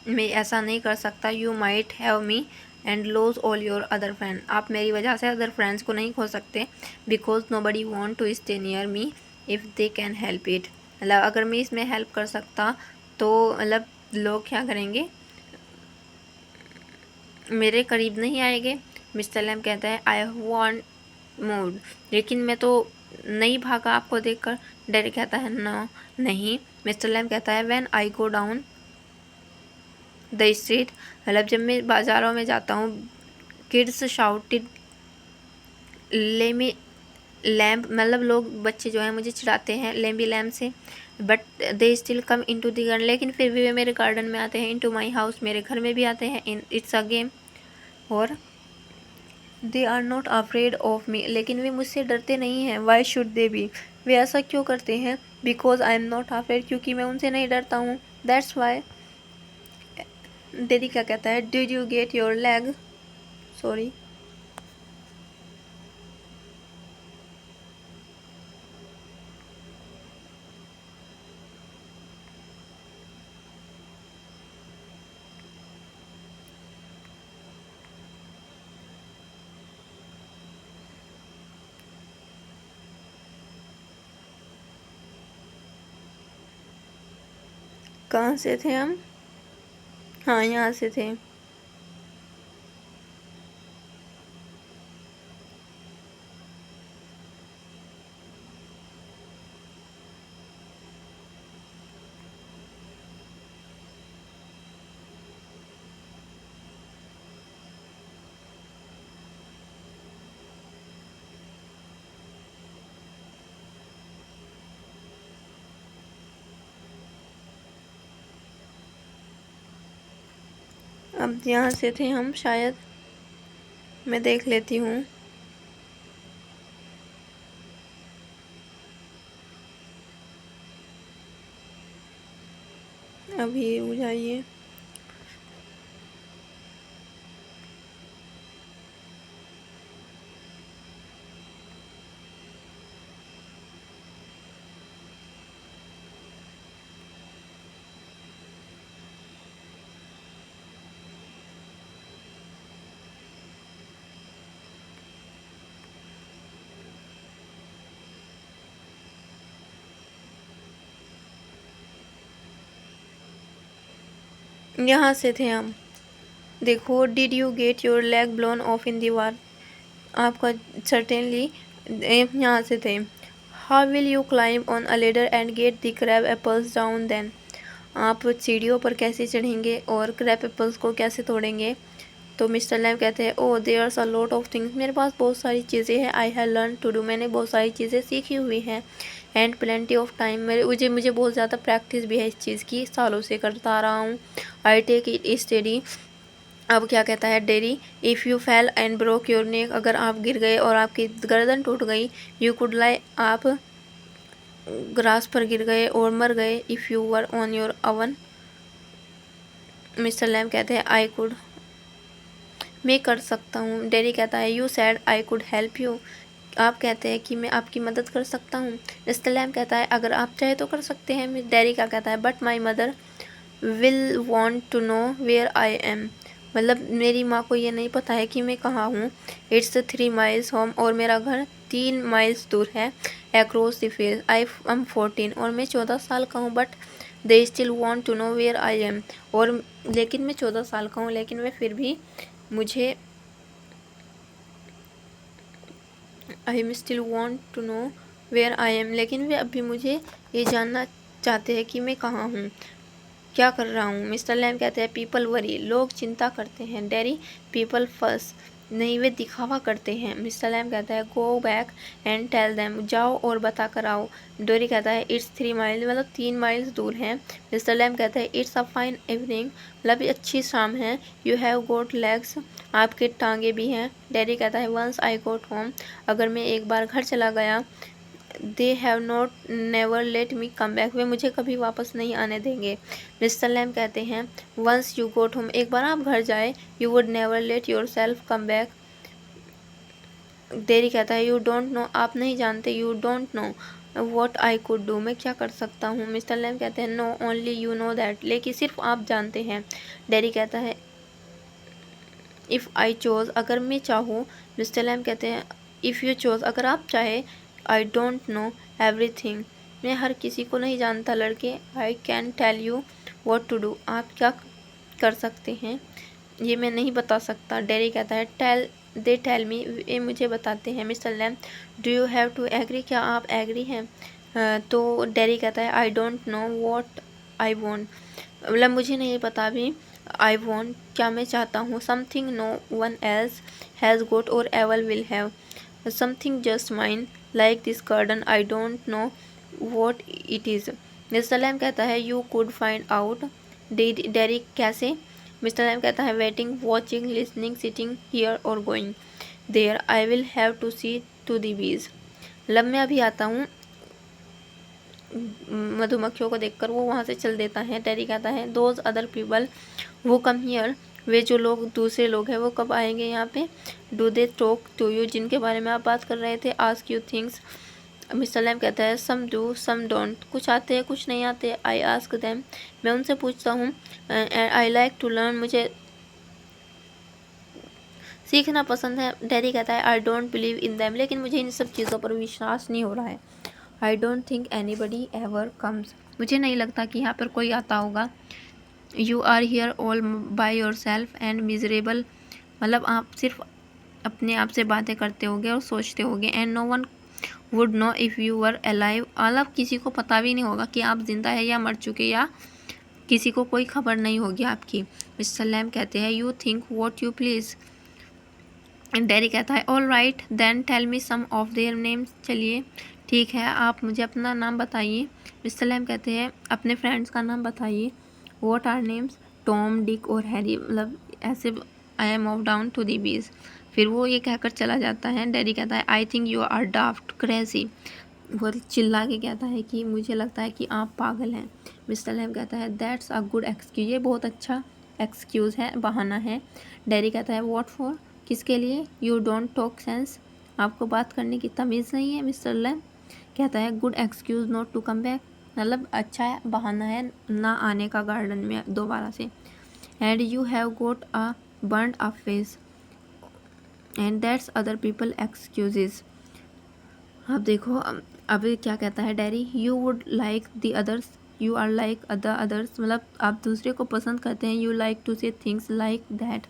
मैं ऐसा नहीं कर सकता। You might have me and lose all your other friend, आप मेरी वजह से अदर फ्रेंड्स को नहीं खो सकते। Because nobody want to stay near me if they can help it, मतलब अगर मैं इसमें हेल्प कर सकता तो मतलब लोग क्या करेंगे, मेरे करीब नहीं आएंगे। मिस्टर लैम कहता है आई वॉन्ट मूड, लेकिन मैं तो नहीं भागा आपको देखकर। डैडी कहता है नो नहीं। मिस्टर लैम कहता है when I go down the street, मतलब जब मैं बाज़ारों में जाता हूँ, किड्स शाउटेड लेमी लैम्प, मतलब लोग बच्चे जो हैं मुझे चिढ़ाते हैं लेम्बी लैम्प से। But they still come in to the garden, लेकिन फिर भी वे मेरे गार्डन में आते हैं। इन टू माई हाउस, मेरे घर में भी आते हैं। In it's a game. और they are not afraid of me, लेकिन वे मुझसे डरते नहीं हैं। वाई शुड दे बी, वे ऐसा क्यों करते हैं? Because I am not afraid, क्योंकि मैं उनसे नहीं डरता हूँ। That's why. दीदी क्या कहता है, did you get your leg, sorry. कहाँ से थे हम? हाँ, यहाँ से थे। अब यहाँ से थे हम शायद, मैं देख लेती हूँ। अभी हो जाइए। यहाँ से थे हम। देखो, did you get your leg blown off in the war, आपका सर्टेनली। यहाँ से थे। How will you climb on a ladder and get the crab apples down then, आप सीढ़ियों पर कैसे चढ़ेंगे और क्रैब एप्पल्स को कैसे तोड़ेंगे? तो मिस्टर लैम कहते हैं oh there's a lot of things, मेरे पास बहुत सारी चीज़ें हैं। I have learn to do, मैंने बहुत सारी चीज़ें सीखी हुई हैं। एंड प्लेंटी ऑफ टाइम, मेरे मुझे बहुत ज़्यादा प्रैक्टिस भी है इस चीज़ की, सालों से करता आ रहा हूँ। I take it study. अब क्या कहता है Derry, if you fell and broke your neck, अगर आप गिर गए और आपकी गर्दन टूट गई। यू कुड लाई, आप ग्रास पर गिर गए और मर गए। If you were on your own, mister Lamb कहते हैं आई कुड, मैं कर सकता हूँ। डेरी कहता है you sad I could help you, आप कहते हैं कि मैं आपकी मदद कर सकता हूँ। मिस्टर लैम कहता है अगर आप चाहे तो कर सकते हैं। डेरी क्या कहता है but my mother will want to know where I am, मतलब मेरी माँ को ये नहीं पता है कि मैं कहाँ हूँ। इट्स 3 माइल्स होम, और मेरा घर 3 माइल्स दूर है। Across the field, I am 14, और मैं 14 साल का हूँ। But they still want to know where I am, और लेकिन मैं 14 साल का हूँ, लेकिन वे फिर भी मुझे, I am still want to know where I am, लेकिन वे अभी मुझे ये जानना चाहते हैं कि मैं कहाँ हूँ, क्या कर रहा हूँ। मिस्टर लैम कहते हैं पीपल वरी, लोग चिंता करते हैं। डेरी, पीपल फर्स, नहीं वे दिखावा करते हैं। मिस्टर लैम कहता है go back and tell them, जाओ और बता कर आओ। डोरी कहता है इट्स 3 माइल्स, मतलब 3 माइल्स दूर है। मिस्टर लैम कहता है इट्स अ फाइन इवनिंग, मतलब अच्छी शाम है। यू हैव गोट लेग्स, आपके टांगे भी हैं। डैडी कहता है वंस आई गोट होम, अगर मैं एक बार घर चला गया। They have not never let me come back, वे मुझे कभी वापस नहीं आने देंगे। मिस्टर लैम कहते हैं वंस यू गोट होम, एक बार आप घर जाए। You would never let yourself come back. Derry कहता है यू डोंट नो, आप नहीं जानते। You don't know what I could do, मैं क्या कर सकता हूँ। मिस्टर लैम कहते हैं no only you know that, लेकिन सिर्फ आप जानते हैं। डेरी कहता है इफ़ आई चोज़, अगर मैं चाहूँ। मिस्टर लैम कहते हैं इफ़ यू चोज़, अगर आप चाहे। आई डोंट नो एवरीथिंग, मैं हर किसी को नहीं जानता लड़के। I can tell you what to do, आप क्या कर सकते हैं, ये मैं नहीं बता सकता। डैडी कहता है दे टेल मी, ये मुझे बताते हैं। Mister Lamb do you have to agree, क्या आप एग्री हैं? तो डैडी कहता है I don't know what I want, मतलब मुझे नहीं पता अभी। आई वॉन्ट, क्या मैं चाहता हूँ। Something no one else has got or ever will have, something just mine like this garden, I don't know what it is. Mr Lamb कहता है you could find out. Daddy कैसे? Mister Lamb कहता है waiting, watching, listening, sitting here और going there, I will have to see to the bees. लब मैं अभी आता हूँ। मधुमक्खियों को देखकर वो वहाँ से चल देता है। डैडी कहता है दोज अदर पीपल वो कम हियर, वे जो लोग दूसरे लोग हैं वो कब आएंगे यहाँ पे। Do they talk to you, जिनके बारे में आप बात कर रहे थे। Ask you things, mister Lamb कहता है सम डू सम डोंट, कुछ आते हैं कुछ नहीं आते। आई आस्क देम, मैं उनसे पूछता हूँ। आई लाइक टू लर्न, मुझे सीखना पसंद है। डैडी कहता है I don't believe in them, लेकिन मुझे इन सब चीज़ों पर विश्वास नहीं हो रहा है। I don't think anybody ever comes, मुझे नहीं लगता कि यहाँ पर कोई आता होगा। You are here all by yourself and miserable, मतलब आप सिर्फ अपने आप से बातें करते होगे और सोचते होगे। And no one would know if you were alive, मतलब किसी को पता भी नहीं होगा कि आप जिंदा है या मर चुके, या किसी को कोई खबर नहीं होगी आपकी। मिस्टर लैम कहते हैं you think what you please. Daddy कहता है all right then tell me some of their names, चलिए ठीक है आप मुझे अपना नाम बताइए। मिस्टर लैम कहते हैं अपने फ्रेंड्स का नाम बताइए। What are names, Tom, Dick और हैरी, मतलब ऐसे। I am move down to the beach, फिर वो ये कहकर चला जाता है। डैडी कहता है I think you are daft crazy, वो चिल्ला के कहता है कि मुझे लगता है कि आप पागल हैं। मिस्टर लैम कहता है दैट्स अ गुड एक्सक्यूज, ये बहुत अच्छा एक्सक्यूज़ है, बहाना है। डैडी कहता है व्हाट फॉर, किसके लिए। यू डोंट टॉक सेंस, आपको बात करने की तमीज़ नहीं है। मिस्टर लैम कहता है good excuse not to come back, मतलब अच्छा है, बहाना है ना आने का गार्डन में दोबारा से। And you have got a burned a face and that's other people excuses. अब देखो अब क्या कहता है daddy, you would like the others, you are like the others, मतलब आप दूसरे को पसंद करते हैं। You like to say things like that.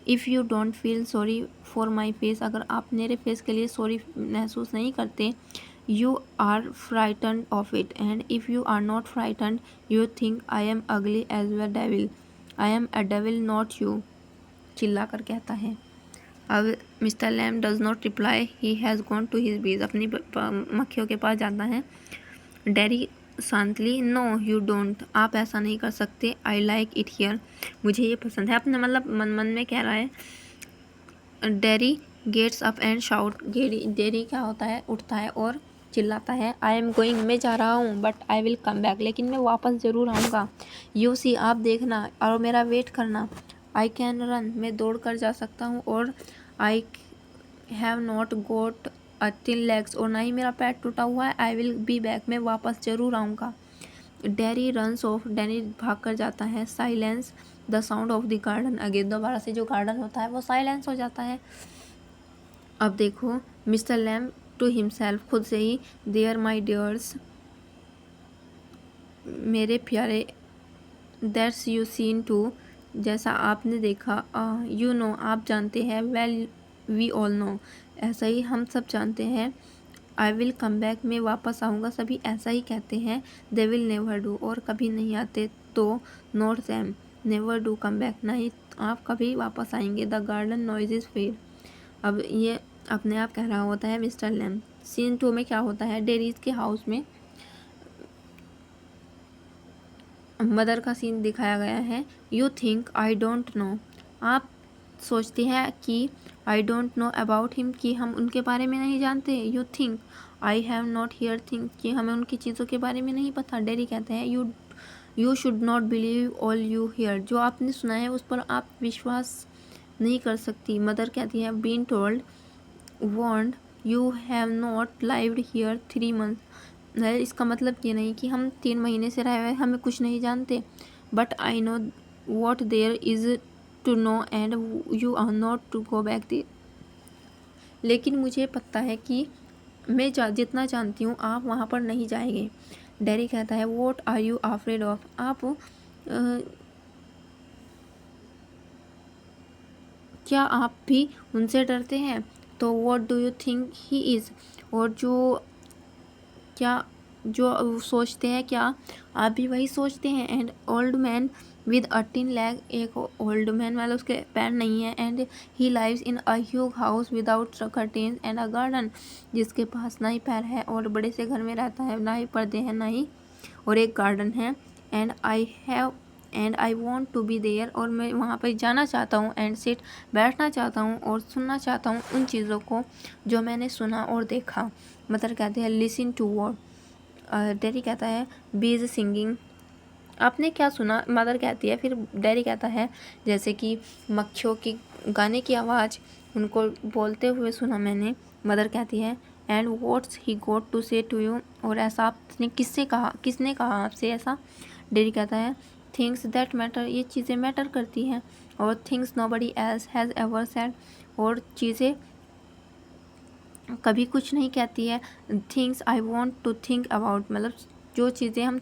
If you don't feel sorry for my face, अगर आप मेरे फेस के लिए सॉरी महसूस नहीं करते। You are frighten of it and if you are not frighten you think I am ugly as the devil, I am a devil not you, चिल्ला कर कहता है। अब mister Lamb does not reply, he has gone to his bees, अपनी मक्खियों के पास जाता है। डैडी शांतली नो यू डोंट, आप ऐसा नहीं कर सकते। आई लाइक इट हियर, मुझे ये पसंद है, अपने मतलब मन मन में कह रहा है। Daddy gets up and shout, daddy क्या होता है, उठता है और चिल्लाता है आई एम गोइंग, मैं जा रहा हूँ, but I will come back, लेकिन मैं वापस ज़रूर आऊँगा। यू सी, आप देखना और मेरा वेट करना। आई कैन रन, मैं दौड़ कर जा सकता हूँ। और आई have not goat a thin legs, और ना ही मेरा पैर टूटा हुआ है। आई विल बी बैक, मैं वापस ज़रूर आऊँगा। डैडी रन्स ऑफ, डैडी भाग कर जाता है। Silence the sound of the garden again, दोबारा से जो गार्डन होता है वो साइलेंस हो जाता है। अब देखो मिस्टर लैम टू हिमसेल्फ, खुद से ही, देयर माई डियर्स, मेरे प्यारे, दैट्स यू सीन टू, जैसा आपने देखा। यू नो, आप जानते हैं। वेल वी ऑल नो, ऐसा ही हम सब जानते हैं। आई विल कम बैक, मैं वापस आऊँगा, सभी ऐसा ही कहते हैं। दे विल नेवर डू, और कभी नहीं आते तो। Not them never do come back, नहीं आप कभी वापस आएंगे। द गार्डन नॉइजेस फेड, अब ये अपने आप कह रहा होता है मिस्टर लैम। सीन 2 में क्या होता है, डेरीज के हाउस में मदर का सीन दिखाया गया है। You think I don't know, आप सोचते हैं कि आई डोंट नो अबाउट हिम, कि हम उनके बारे में नहीं जानते। You think I have not here think, कि हमें उनकी चीज़ों के बारे में नहीं पता। डैडी कहते हैं you should not believe all you here, जो आपने सुना है उस पर आप विश्वास नहीं कर सकती। मदर कहती है been told want you have not lived here 3 months, इसका मतलब ये नहीं कि हम 3 महीने से रहे हुए हमें कुछ नहीं जानते। But I know what there is to know and you are not to go back the, लेकिन मुझे पता है कि मैं जितना जानती हूँ आप वहाँ पर नहीं जाएंगे। डैडी कहता है what are you afraid of, आप क्या आप भी उनसे डरते हैं? तो what do you think he is? और जो सोचते हैं, क्या आप भी वही सोचते हैं? And old man with a tin leg, एक ओल्ड मैन वाला उसके पैर नहीं है। And he lives in a huge house without curtains and a garden, जिसके पास ना ही पैर है और बड़े से घर में रहता है, ना ही पर्दे हैं, ना ही और एक गार्डन है। And I want to be there, और मैं वहाँ पर जाना चाहता हूँ। एंड सिट, बैठना चाहता हूँ और सुनना चाहता हूँ उन चीज़ों को जो मैंने सुना और देखा। मदर कहते हैं लिसन टू वॉट। डैडी कहता है बीज सिंगिंग। आपने क्या सुना? मदर कहती है। फिर डैडी कहता है जैसे कि मक्खियों की गाने की आवाज़ उनको बोलते हुए सुना मैंने। मदर कहती है and what's he got to say to you, और ऐसा आपने किसने कहा आपसे ऐसा? डैडी कहता है थिंग्स दैट मैटर, ये चीज़ें मैटर करती हैं। और things nobody else has ever said, और चीज़ें कभी कुछ नहीं कहती है। Things I want to think about, मतलब जो चीज़ें हम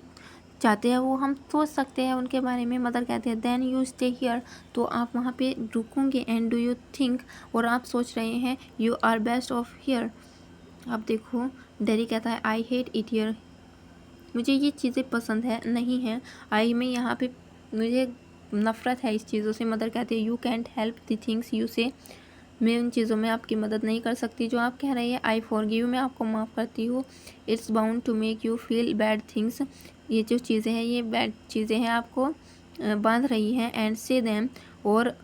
चाहते हैं वो हम सोच सकते हैं उनके बारे में। मदर कहते हैं देन यू स्टे हियर, तो आप वहाँ पे रुकोगे। एंड डू यू थिंक, और आप सोच रहे हैं you are best off here. अब देखो डैडी कहता है आई हेट इट हियर, मुझे ये चीज़ें पसंद है नहीं है। आई में यहाँ पे मुझे नफ़रत है इस चीज़ों से। मदर कहती है you can't help the things you से, मैं उन चीज़ों में आपकी मदद नहीं कर सकती जो आप कह रही है। आई फॉरगिव, मैं आपको माफ़ करती हूँ। It's bound to make you feel bad things, ये जो चीज़ें हैं ये बैड चीज़ें हैं, आपको बांध रही हैं। एंड से देम, और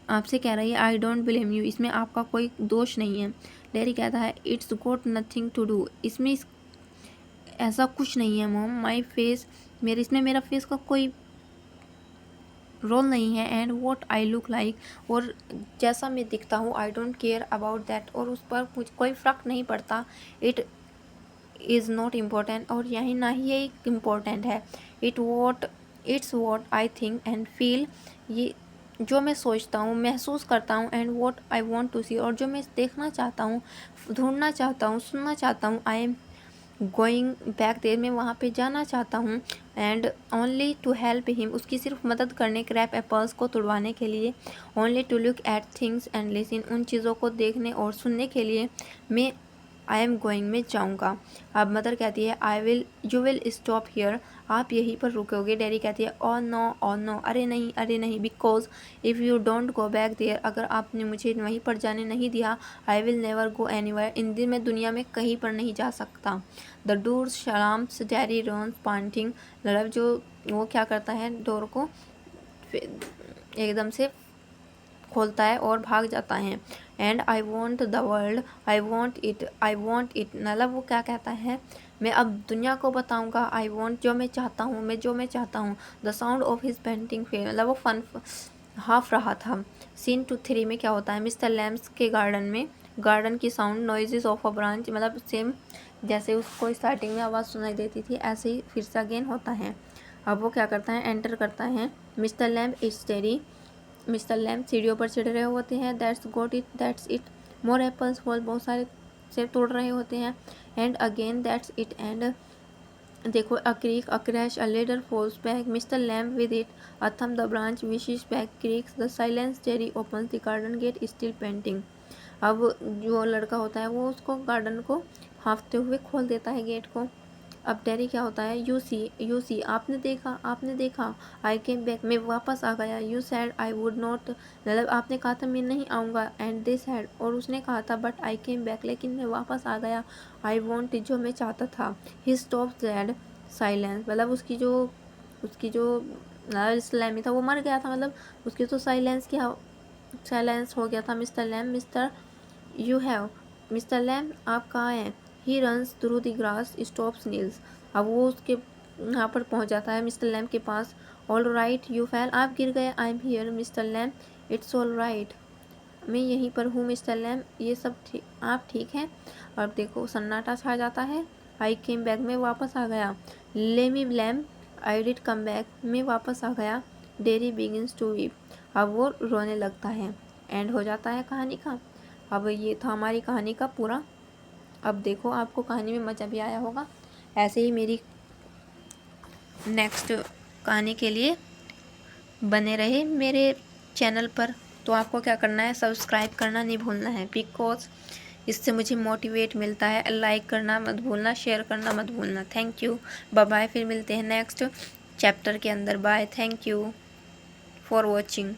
आपसे कह रही है आई डोंट ब्लेम यू, इसमें आपका कोई दोष नहीं है। डैडी कहता है it's got nothing to do, इसमें ऐसा कुछ नहीं है मॉम। माई फेस, इसमें मेरा फेस का कोई रोल नहीं है। And what I look like, और जैसा मैं दिखता हूँ I don't care about that, और उस पर मुझे कोई फ़र्क नहीं पड़ता। इट इज़ नॉट इम्पोर्टेंट, और यही ना ही ये इम्पोर्टेंट है। It's what I think and feel, ये जो मैं सोचता हूँ महसूस करता हूँ। And what I want to see, और जो मैं देखना चाहता हूँ, ढूंढना चाहता हूँ, सुनना चाहता हूँ। I am going back there, मैं वहाँ पे जाना चाहता हूँ। And only to help him, उसकी सिर्फ मदद करने, क्रैप एप्पल्स को तुड़वाने के लिए। Only to look at things and listen, उन चीज़ों को देखने और सुनने के लिए मैं आई एम गोइंग, मैं जाऊँगा। अब मदर कहती है यू विल स्टॉप हियर, आप यहीं पर रुकोगे। डैडी कहती है ओ नो, अरे नहीं, because if you don't go back there, अगर आपने मुझे वहीं पर जाने नहीं दिया, I will never go anywhere, इन दिन मैं दुनिया में कहीं पर नहीं जा सकता। The door slams, daddy runs panting, मतलब जो वो क्या करता है डोर को एकदम से खोलता है और भाग जाता है। And I want the world, I want it, मतलब वो क्या कहता है मैं अब दुनिया को बताऊंगा। आई वॉन्ट, जो मैं चाहता हूँ। The sound of his painting fail, मतलब वो फन हाफ रहा था। सीन 2-3 में क्या होता है, मिस्टर लैम्स के गार्डन की sound, noises of a branch, मतलब सेम जैसे उसको स्टार्टिंग में आवाज़ सुनाई देती थी ऐसे ही फिर से अगेन होता है। अब वो क्या करता है, एंटर करता है। Mister Lamp is steady, mister Lamp सीढ़ियों पर चढ़ रहे होते हैं। That's it, more apples fall, बहुत सारे सेब तोड़ रहे होते हैं। And again that's it, and देखो a creak, a crash, a ladder falls back, mister Lamp with it, a thump the branch whips back creaks, the silence Jerry opens the garden gate still painting. अब जो लड़का होता है वो उसको garden को हाँफते हुए खोल देता है गेट को। अब डैडी क्या होता है, यू सी, आपने देखा, आई केम बैक, मैं वापस आ गया। You sad I would not, मतलब आपने कहा था मैं नहीं आऊँगा। एंड दे सैड, और उसने कहा था बट आई केम बैक, लेकिन मैं वापस आ गया। आई वॉन्ट, जो मैं चाहता था। ही स्टॉप दैट साइलेंस, मतलब उसकी जो स्लैमी था वो मर गया था, मतलब उसकी तो साइलेंस हो गया था। मिस्टर लैम आप कहाँ हैं? He runs through the grass, stops Niels, अब वो उसके यहाँ पर पहुँच जाता है मिस्टर लैम के पास। ऑल राइट यू फेल, आप गिर गए। I am here Mister Lamb, it's all right, मैं यहीं पर हूँ मिस्टर लैम, ये सब ठीक, आप ठीक हैं? अब देखो सन्नाटा छा जाता है। आई केम बैक, मैं वापस आ गया। Lemmy Lamb, I did come back, मैं वापस आ गया। डेरी बिगिंस टू वीप, अब वो रोने लगता है। एंड हो जाता है कहानी का। अब ये था हमारी कहानी का पूरा। अब देखो आपको कहानी में मज़ा भी आया होगा। ऐसे ही मेरी नेक्स्ट कहानी के लिए बने रहे मेरे चैनल पर, तो आपको क्या करना है, सब्सक्राइब करना नहीं भूलना है, बिकॉज इससे मुझे मोटिवेट मिलता है। लाइक करना मत भूलना, शेयर करना मत भूलना। Thank you, bye bye. फिर मिलते हैं नेक्स्ट चैप्टर के अंदर। Bye, thank you for watching.